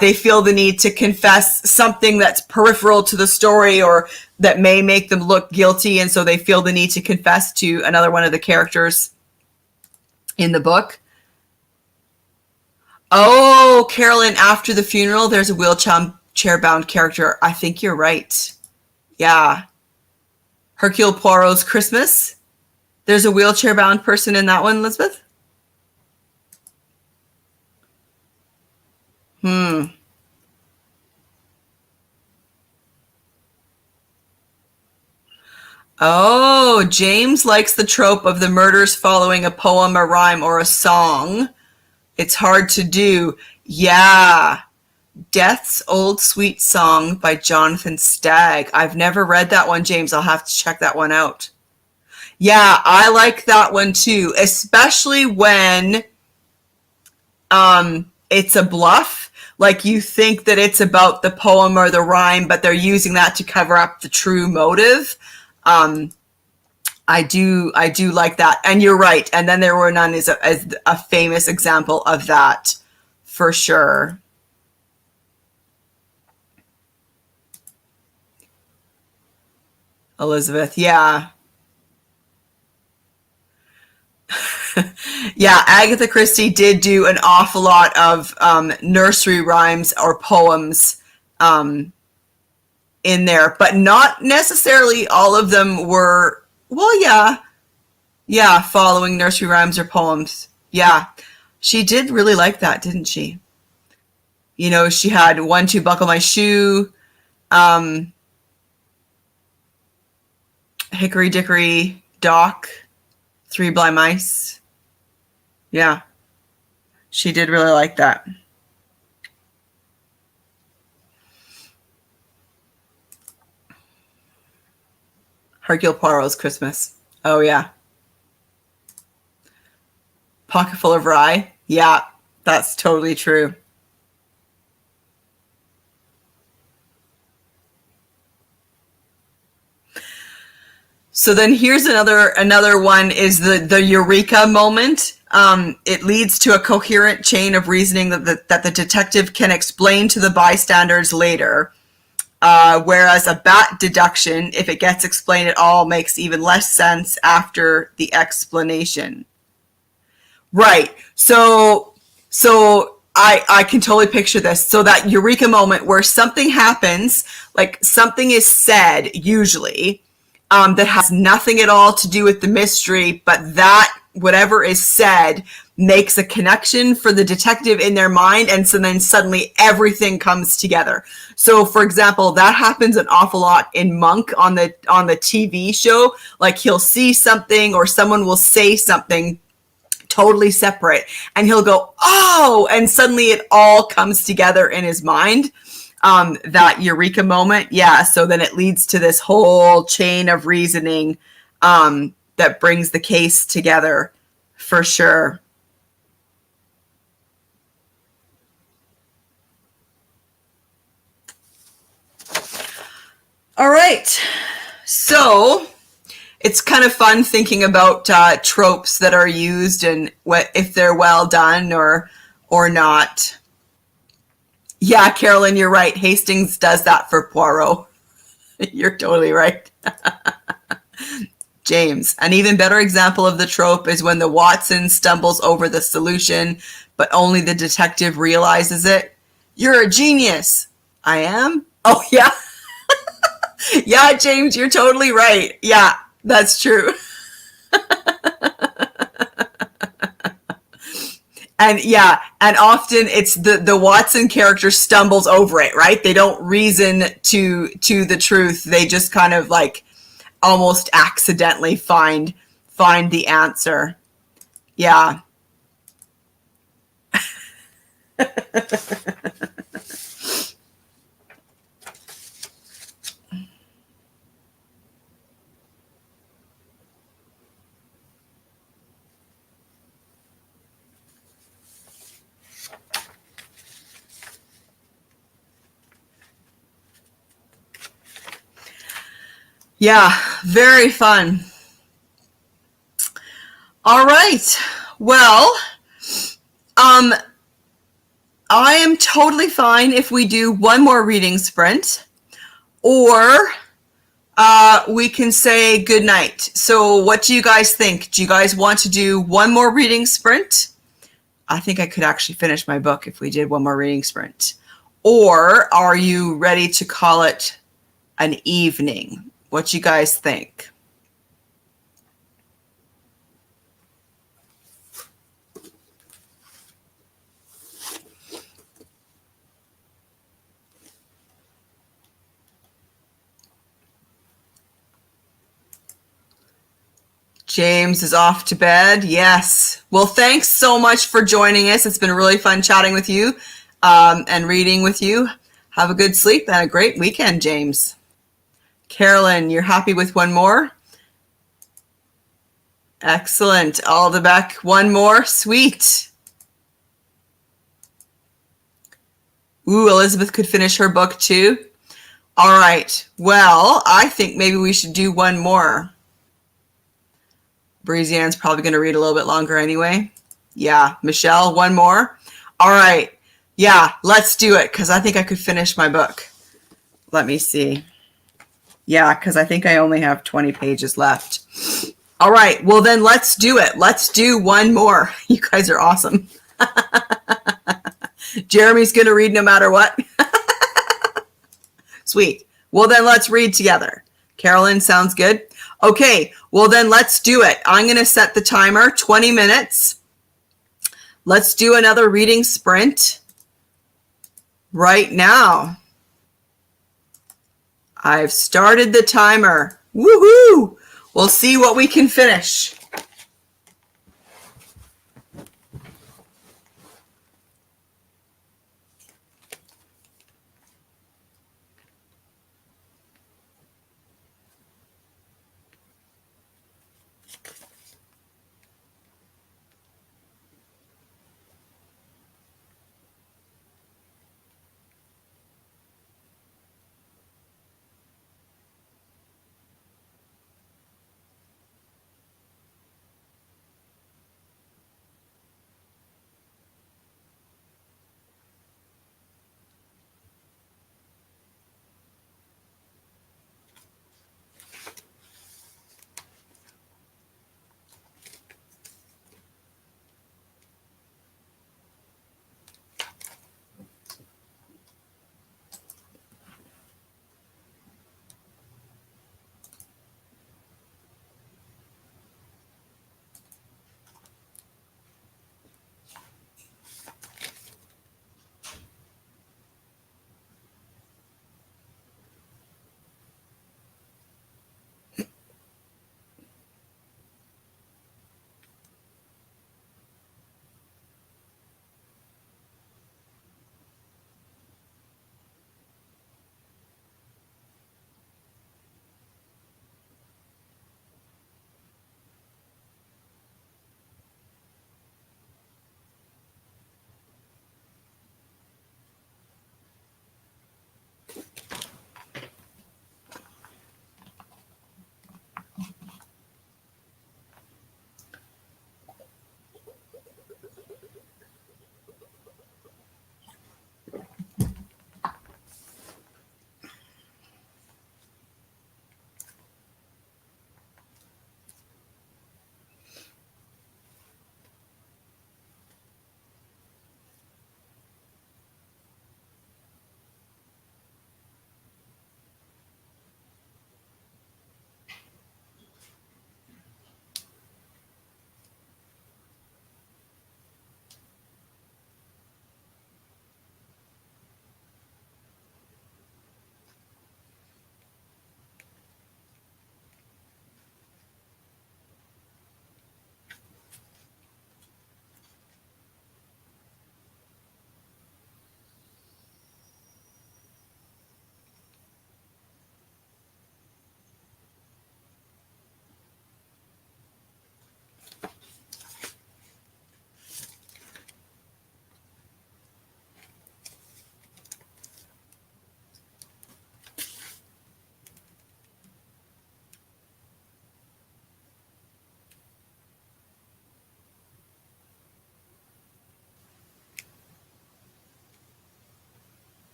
They feel the need to confess something that's peripheral to the story or that may make them look guilty. And so they feel the need to confess to another one of the characters in the book. Oh, Carolyn, after the funeral, there's a wheelchair-bound character. I think you're right. Yeah. Hercule Poirot's Christmas. There's a wheelchair-bound person in that one, Elizabeth? Oh, James likes the trope of the murders following a poem, a rhyme, or a song. It's hard to do. Yeah. Death's Old Sweet Song by Jonathan Stagg. I've never read that one, James. I'll have to check that one out. Yeah, I like that one too, especially when it's a bluff. Like you think that it's about the poem or the rhyme, but they're using that to cover up the true motive. I do like that. And you're right. And Then There Were None is a famous example of that for sure. Elizabeth, yeah. Yeah, Agatha Christie did do an awful lot of nursery rhymes or poems in there, but not necessarily all of them were, well, yeah, following nursery rhymes or poems. Yeah, she did really like that, didn't she? You know, she had 1, 2, Buckle My Shoe, Hickory Dickory Dock, 3 Blind Mice. Yeah, she did really like that. Hercule Poirot's Christmas. Oh, yeah. Pocket Full of Rye. Yeah, that's totally true. So then here's another one is the eureka moment. It leads to a coherent chain of reasoning that the detective can explain to the bystanders later. Whereas a bat deduction, if it gets explained at all, makes even less sense after the explanation. Right. So I can totally picture this. So that eureka moment where something happens, like something is said, usually, that has nothing at all to do with the mystery, but that whatever is said makes a connection for the detective in their mind, and so then suddenly everything comes together. So for example, that happens an awful lot in Monk on the TV show. Like he'll see something or someone will say something totally separate and he'll go, oh, and suddenly it all comes together in his mind. That eureka moment. Yeah. So then it leads to this whole chain of reasoning that brings the case together for sure. All right. So it's kind of fun thinking about tropes that are used and what if they're well done or not. Yeah, Carolyn, you're right. Hastings does that for Poirot. You're totally right. James, an even better example of the trope is when the Watson stumbles over the solution, but only the detective realizes it. You're a genius. I am? Oh, yeah. Yeah, James, you're totally right. Yeah, that's true. And yeah, and often it's the Watson character stumbles over it, right? They don't reason to the truth. They just kind of like almost accidentally find the answer. Yeah. Yeah, very fun. All right. Well, um, I am totally fine if we do one more reading sprint, or we can say good night. So what do you guys think? Do you guys want to do one more reading sprint? I think I could actually finish my book if we did one more reading sprint. Or are you ready to call it an evening? What do you guys think? James is off to bed. Yes. Well, thanks so much for joining us. It's been really fun chatting with you and reading with you. Have a good sleep and a great weekend, James. Carolyn, you're happy with one more? Excellent. Aldebeck, one more. Sweet. Ooh, Elizabeth could finish her book too. All right. Well, I think maybe we should do one more. Breezy-Ann's probably going to read a little bit longer anyway. Yeah. Michelle, one more. All right. Yeah, let's do it because I think I could finish my book. Let me see. Yeah, because I think I only have 20 pages left. All right. Well, then let's do it. Let's do one more. You guys are awesome. Jeremy's going to read no matter what. Sweet. Well, then let's read together. Carolyn, sounds good? Okay. Well, then let's do it. I'm going to set the timer, 20 minutes. Let's do another reading sprint right now. I've started the timer. Woohoo! We'll see what we can finish.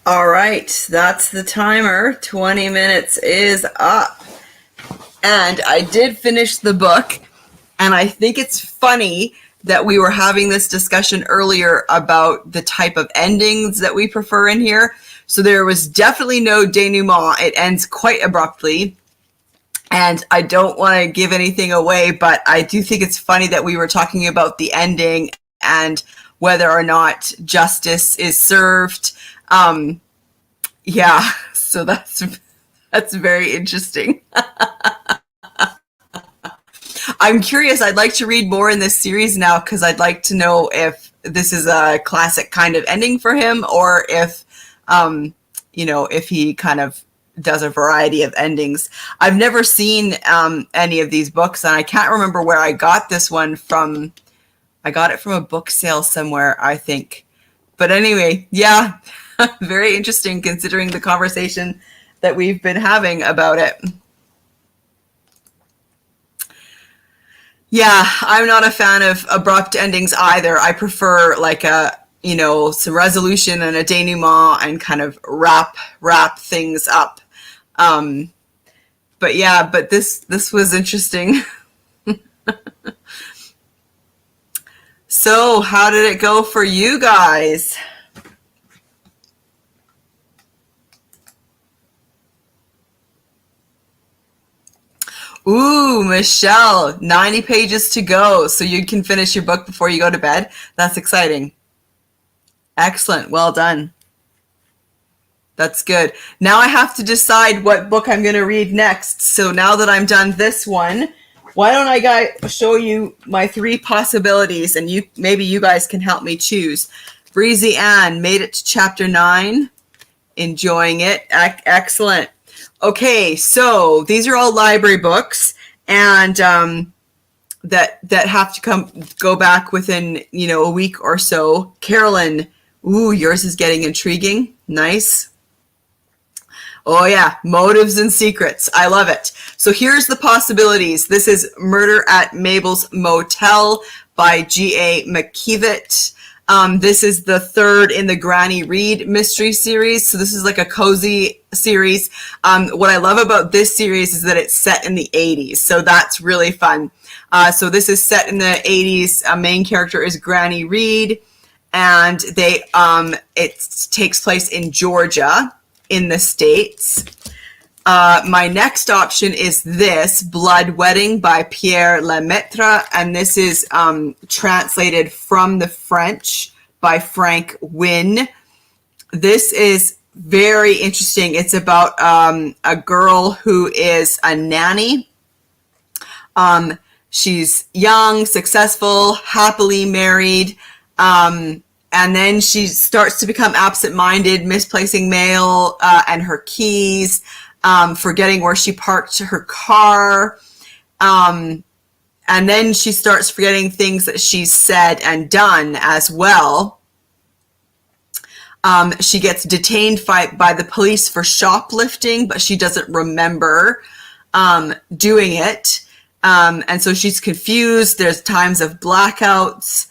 All right, that's the timer. 20 minutes is up. And I did finish the book, and I think it's funny that we were having this discussion earlier about the type of endings that we prefer in here. So there was definitely no denouement. It ends quite abruptly. And I don't want to give anything away, but I do think it's funny that we were talking about the ending and whether or not justice is served. Yeah, so that's very interesting. I'm curious. I'd like to read more in this series now because I'd like to know if this is a classic kind of ending for him or if, if he kind of does a variety of endings. I've never seen any of these books, and I can't remember where I got this one from. I got it from a book sale somewhere, I think. But anyway, yeah, very interesting considering the conversation that we've been having about it. Yeah, I'm not a fan of abrupt endings either. I prefer like some resolution and a denouement and kind of wrap things up. But yeah, but this was interesting. So, how did it go for you guys? Ooh, Michelle, 90 pages to go. So you can finish your book before you go to bed. That's exciting. Excellent. Well done. That's good. Now I have to decide what book I'm going to read next. So now that I'm done this one, why don't I show you my 3 possibilities, and maybe you guys can help me choose. Breezy Ann made it to chapter 9. Enjoying it. Excellent. Okay, so these are all library books, and that have to go back within a week or so. Carolyn, ooh, yours is getting intriguing. Nice. Oh yeah, Motives and Secrets. I love it. So here's the possibilities. This is Murder at Mabel's Motel by G.A. McKeevitt. This is the third in the Granny Reed mystery series. So this is like a cozy series. What I love about this series is that it's set in the 80s. So that's really fun. So this is set in the 80s. A main character is Granny Reed, and it takes place in Georgia in the States. My next option is this, Blood Wedding by Pierre Lemaitre, and this is translated from the French by Frank Wynne. This is very interesting. It's about a girl who is a nanny. She's young, successful, happily married, and then she starts to become absent-minded, misplacing mail and her keys, forgetting where she parked her car. And then she starts forgetting things that she's said and done as well. She gets detained by the police for shoplifting, but she doesn't remember doing it. And so she's confused. There's times of blackouts.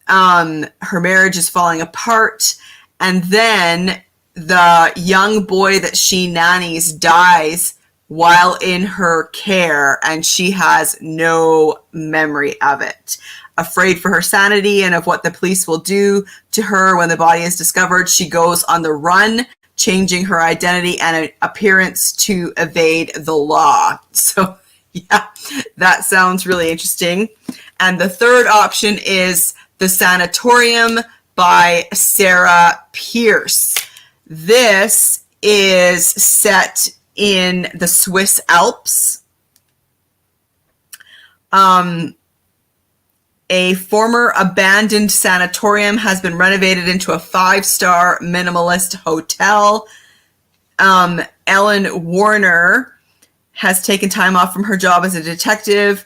Her marriage is falling apart. And then the young boy that she nannies dies while in her care, and she has no memory of it. Afraid for her sanity and of what the police will do to her when the body is discovered, she goes on the run, changing her identity and appearance to evade the law. So, yeah, that sounds really interesting. And the third option is The Sanatorium by Sarah Pierce. This is set in the Swiss Alps. A former abandoned sanatorium has been renovated into a 5-star minimalist hotel. Ellen Warner has taken time off from her job as a detective.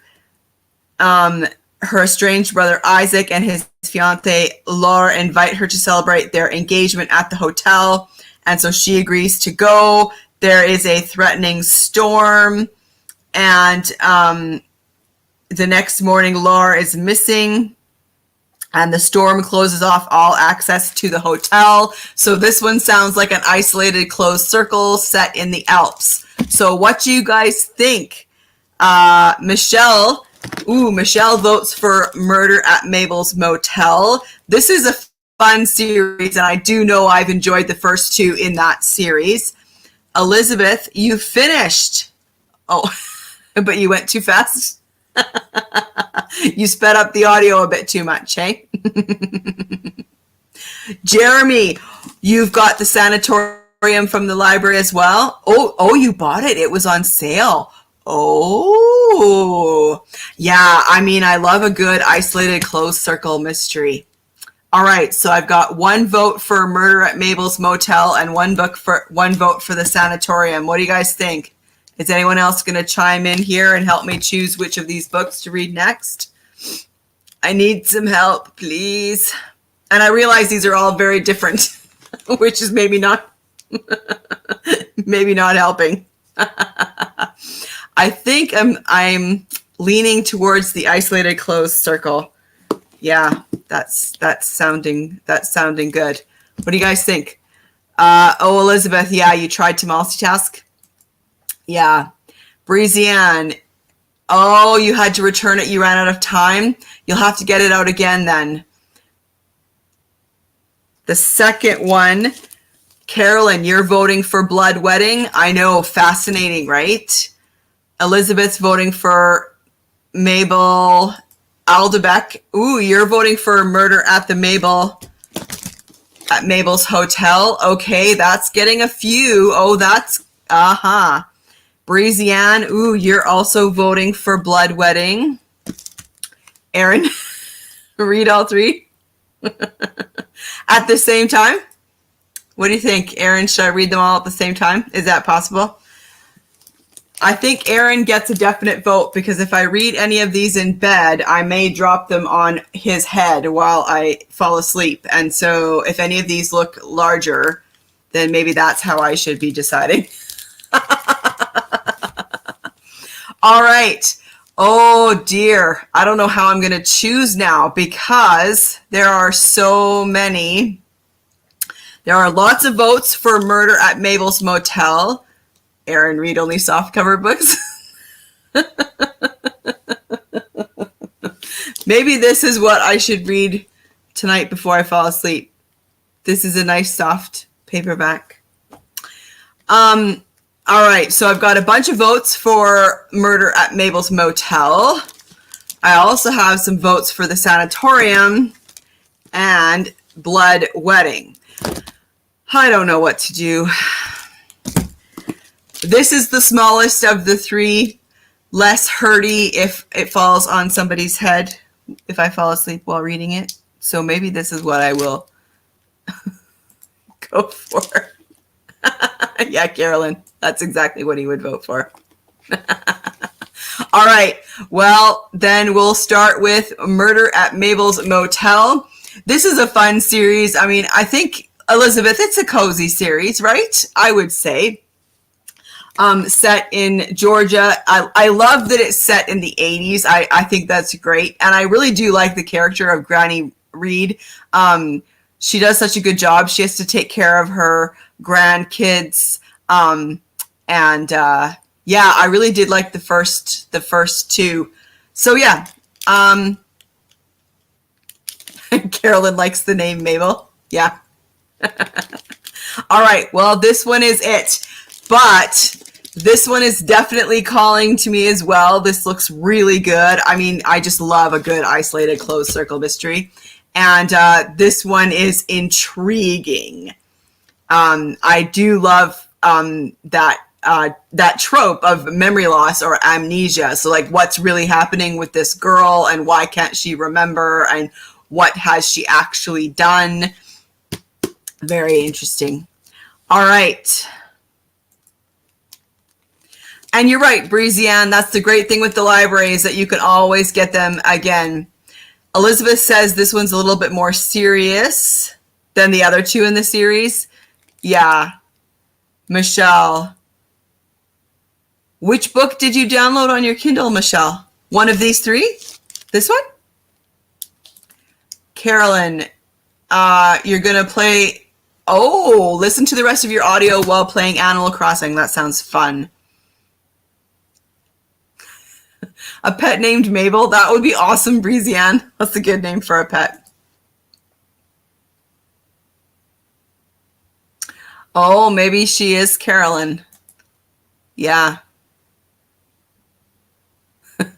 Her estranged brother Isaac and his fiancée Laura invite her to celebrate their engagement at the hotel, and so she agrees to go. There is a threatening storm, and the next morning Laura is missing, and the storm closes off all access to the hotel. So this one sounds like an isolated closed circle set in the Alps. So what do you guys think? Michelle votes for Murder at Mabel's Motel. This is a fun series, and I do know I've enjoyed the first two in that series. Elizabeth, you finished. Oh, but you went too fast. You sped up the audio a bit too much, hey? Jeremy, you've got The Sanatorium from the library as well. Oh, you bought it. It was on sale. Oh, yeah. I mean, I love a good isolated closed circle mystery. All right, so I've got one vote for Murder at Mabel's Motel and one vote for The Sanatorium. What do you guys think? Is anyone else going to chime in here and help me choose which of these books to read next? I need some help, please. And I realize these are all very different, which is maybe not helping. I think I'm leaning towards the isolated closed circle. Yeah, that's sounding good. What do you guys think? Elizabeth, yeah, you tried to multitask. Yeah. Breezy-Ann, oh, you had to return it. You ran out of time. You'll have to get it out again then. The second one, Carolyn, you're voting for Blood Wedding. I know, fascinating, right? Elizabeth's voting for Mabel Aldebeck. Ooh, you're voting for Murder at Mabel's Hotel. Okay, that's getting a few. Oh, that's, Breezy-Ann, ooh, you're also voting for Blood Wedding. Erin, read all three at the same time. What do you think, Erin? Should I read them all at the same time? Is that possible? I think Erin gets a definite vote because if I read any of these in bed, I may drop them on his head while I fall asleep. And so if any of these look larger, then maybe that's how I should be deciding. All right. Oh dear. I don't know how I'm going to choose now because there are so many. There are lots of votes for Murder at Mabel's Motel. Aaron, read only softcover books. Maybe this is what I should read tonight before I fall asleep. This is a nice soft paperback. All right, so I've got a bunch of votes for Murder at Mabel's Motel. I also have some votes for The Sanatorium and Blood Wedding. I don't know what to do. This is the smallest of the three, less hurty if it falls on somebody's head, if I fall asleep while reading it. So maybe this is what I will go for. Yeah, Carolyn, that's exactly what he would vote for. All right, well, then we'll start with Murder at Mabel's Motel. This is a fun series. I mean, I think, Elizabeth, it's a cozy series, right? I would say. Set in Georgia. I love that it's set in the 80s. I think that's great. And I really do like the character of Granny Reed. She does such a good job. She has to take care of her grandkids. Yeah, I really did like the first two. So yeah. Carolyn likes the name Mabel. Yeah. All right. Well, this one is it. But this one is definitely calling to me as well. This looks really good. I mean, I just love a good isolated closed circle mystery. And this one is intriguing. I do love that trope of memory loss or amnesia. So like what's really happening with this girl and why can't she remember and what has she actually done? Very interesting. All right. And you're right, Breezy-Ann, that's the great thing with the library is that you can always get them again. Elizabeth says this one's a little bit more serious than the other two in the series. Yeah. Michelle. Which book did you download on your Kindle, Michelle? One of these three? This one? Carolyn, you're going to play... Oh, listen to the rest of your audio while playing Animal Crossing. That sounds fun. A pet named Mabel? That would be awesome, Breezy-Ann. That's a good name for a pet. Oh, maybe she is Carolyn. Yeah.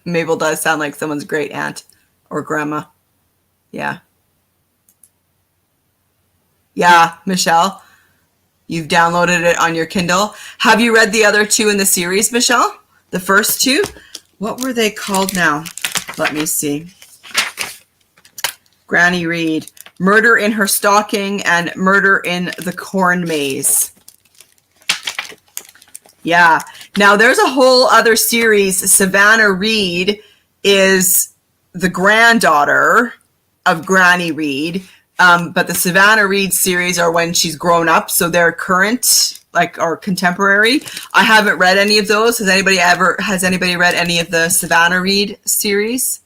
Mabel does sound like someone's great aunt or grandma. Yeah. Yeah, Michelle, you've downloaded it on your Kindle. Have you read the other two in the series, Michelle? The first two? What were they called now? Let me see. Granny Reed. Murder in Her Stocking and Murder in the Corn Maze. Yeah. Now, there's a whole other series. Savannah Reed is the granddaughter of Granny Reed. But the Savannah Reed series are when she's grown up, so they're current, like, or contemporary. I haven't read any of those. Has anybody read any of the Savannah Reed series?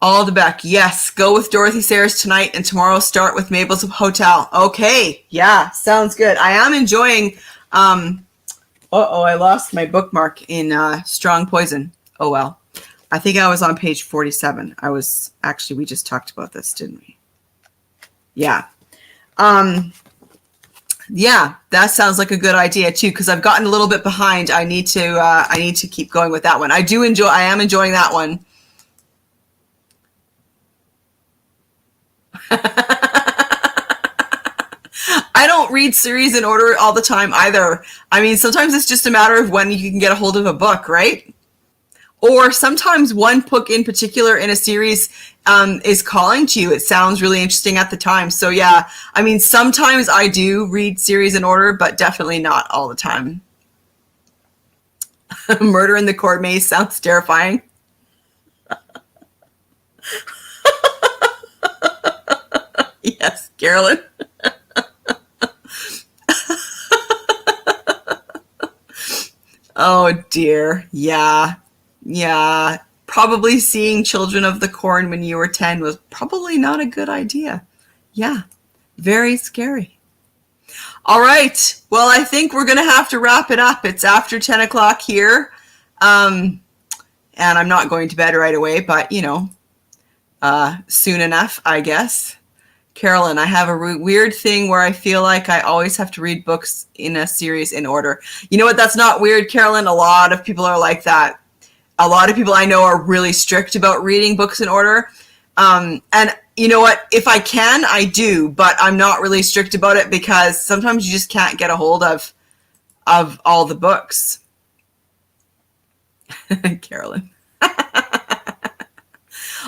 All the Beck. Yes. Go with Dorothy Sayers tonight and tomorrow start with Mabel's Hotel. Okay. Yeah. Sounds good. I am enjoying, I lost my bookmark in Strong Poison. Oh, well. I think I was on page 47. We just talked about this, didn't we? Yeah. Yeah, that sounds like a good idea too, because I've gotten a little bit behind. I need to keep going with that one. I am enjoying that one. I don't read series in order all the time either. I mean, sometimes it's just a matter of when you can get a hold of a book, right? Or sometimes one book in particular in a series is calling to you. It sounds really interesting at the time. So yeah, I mean, sometimes I do read series in order, but definitely not all the time. Murder in the Corn Maze sounds terrifying. Yes, Carolyn. Oh dear. Yeah. Yeah. Probably seeing Children of the Corn when you were 10 was probably not a good idea. Yeah. Very scary. All right. Well, I think we're going to have to wrap it up. It's after 10 o'clock here. Um, and I'm not going to bed right away, but soon enough, I guess. Carolyn, I have a weird thing where I feel like I always have to read books in a series in order. You know what? That's not weird, Carolyn. A lot of people are like that. A lot of people I know are really strict about reading books in order. And you know what? If I can, I do, but I'm not really strict about it because sometimes you just can't get a hold of all the books. Carolyn.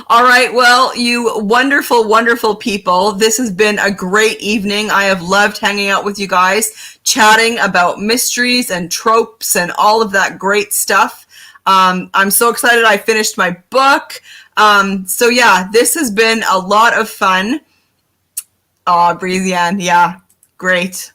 All right. Well, you wonderful, wonderful people. This has been a great evening. I have loved hanging out with you guys, chatting about mysteries and tropes and all of that great stuff. I'm so excited I finished my book. So yeah, this has been a lot of fun. Oh, Breezian. Yeah, great.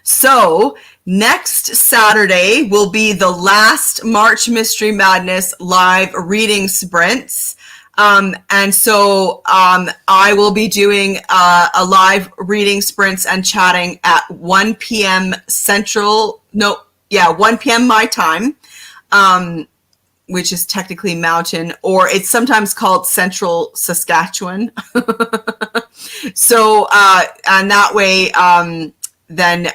So next Saturday will be the last March Mystery Madness live reading sprints. And so I will be doing a live reading sprints and chatting at 1 p.m. Central. No, yeah, 1 p.m. my time, which is technically Mountain, or it's sometimes called Central Saskatchewan. So, and that way, then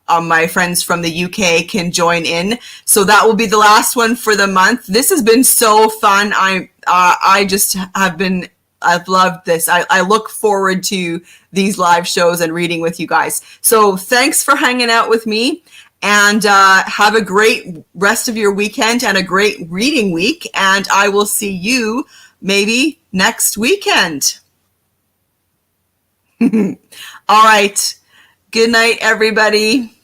my friends from the UK can join in. So that will be the last one for the month. This has been so fun. I just I've loved this. I look forward to these live shows and reading with you guys. So thanks for hanging out with me, and have a great rest of your weekend and a great reading week. And I will see you maybe next weekend. All right. Good night, everybody.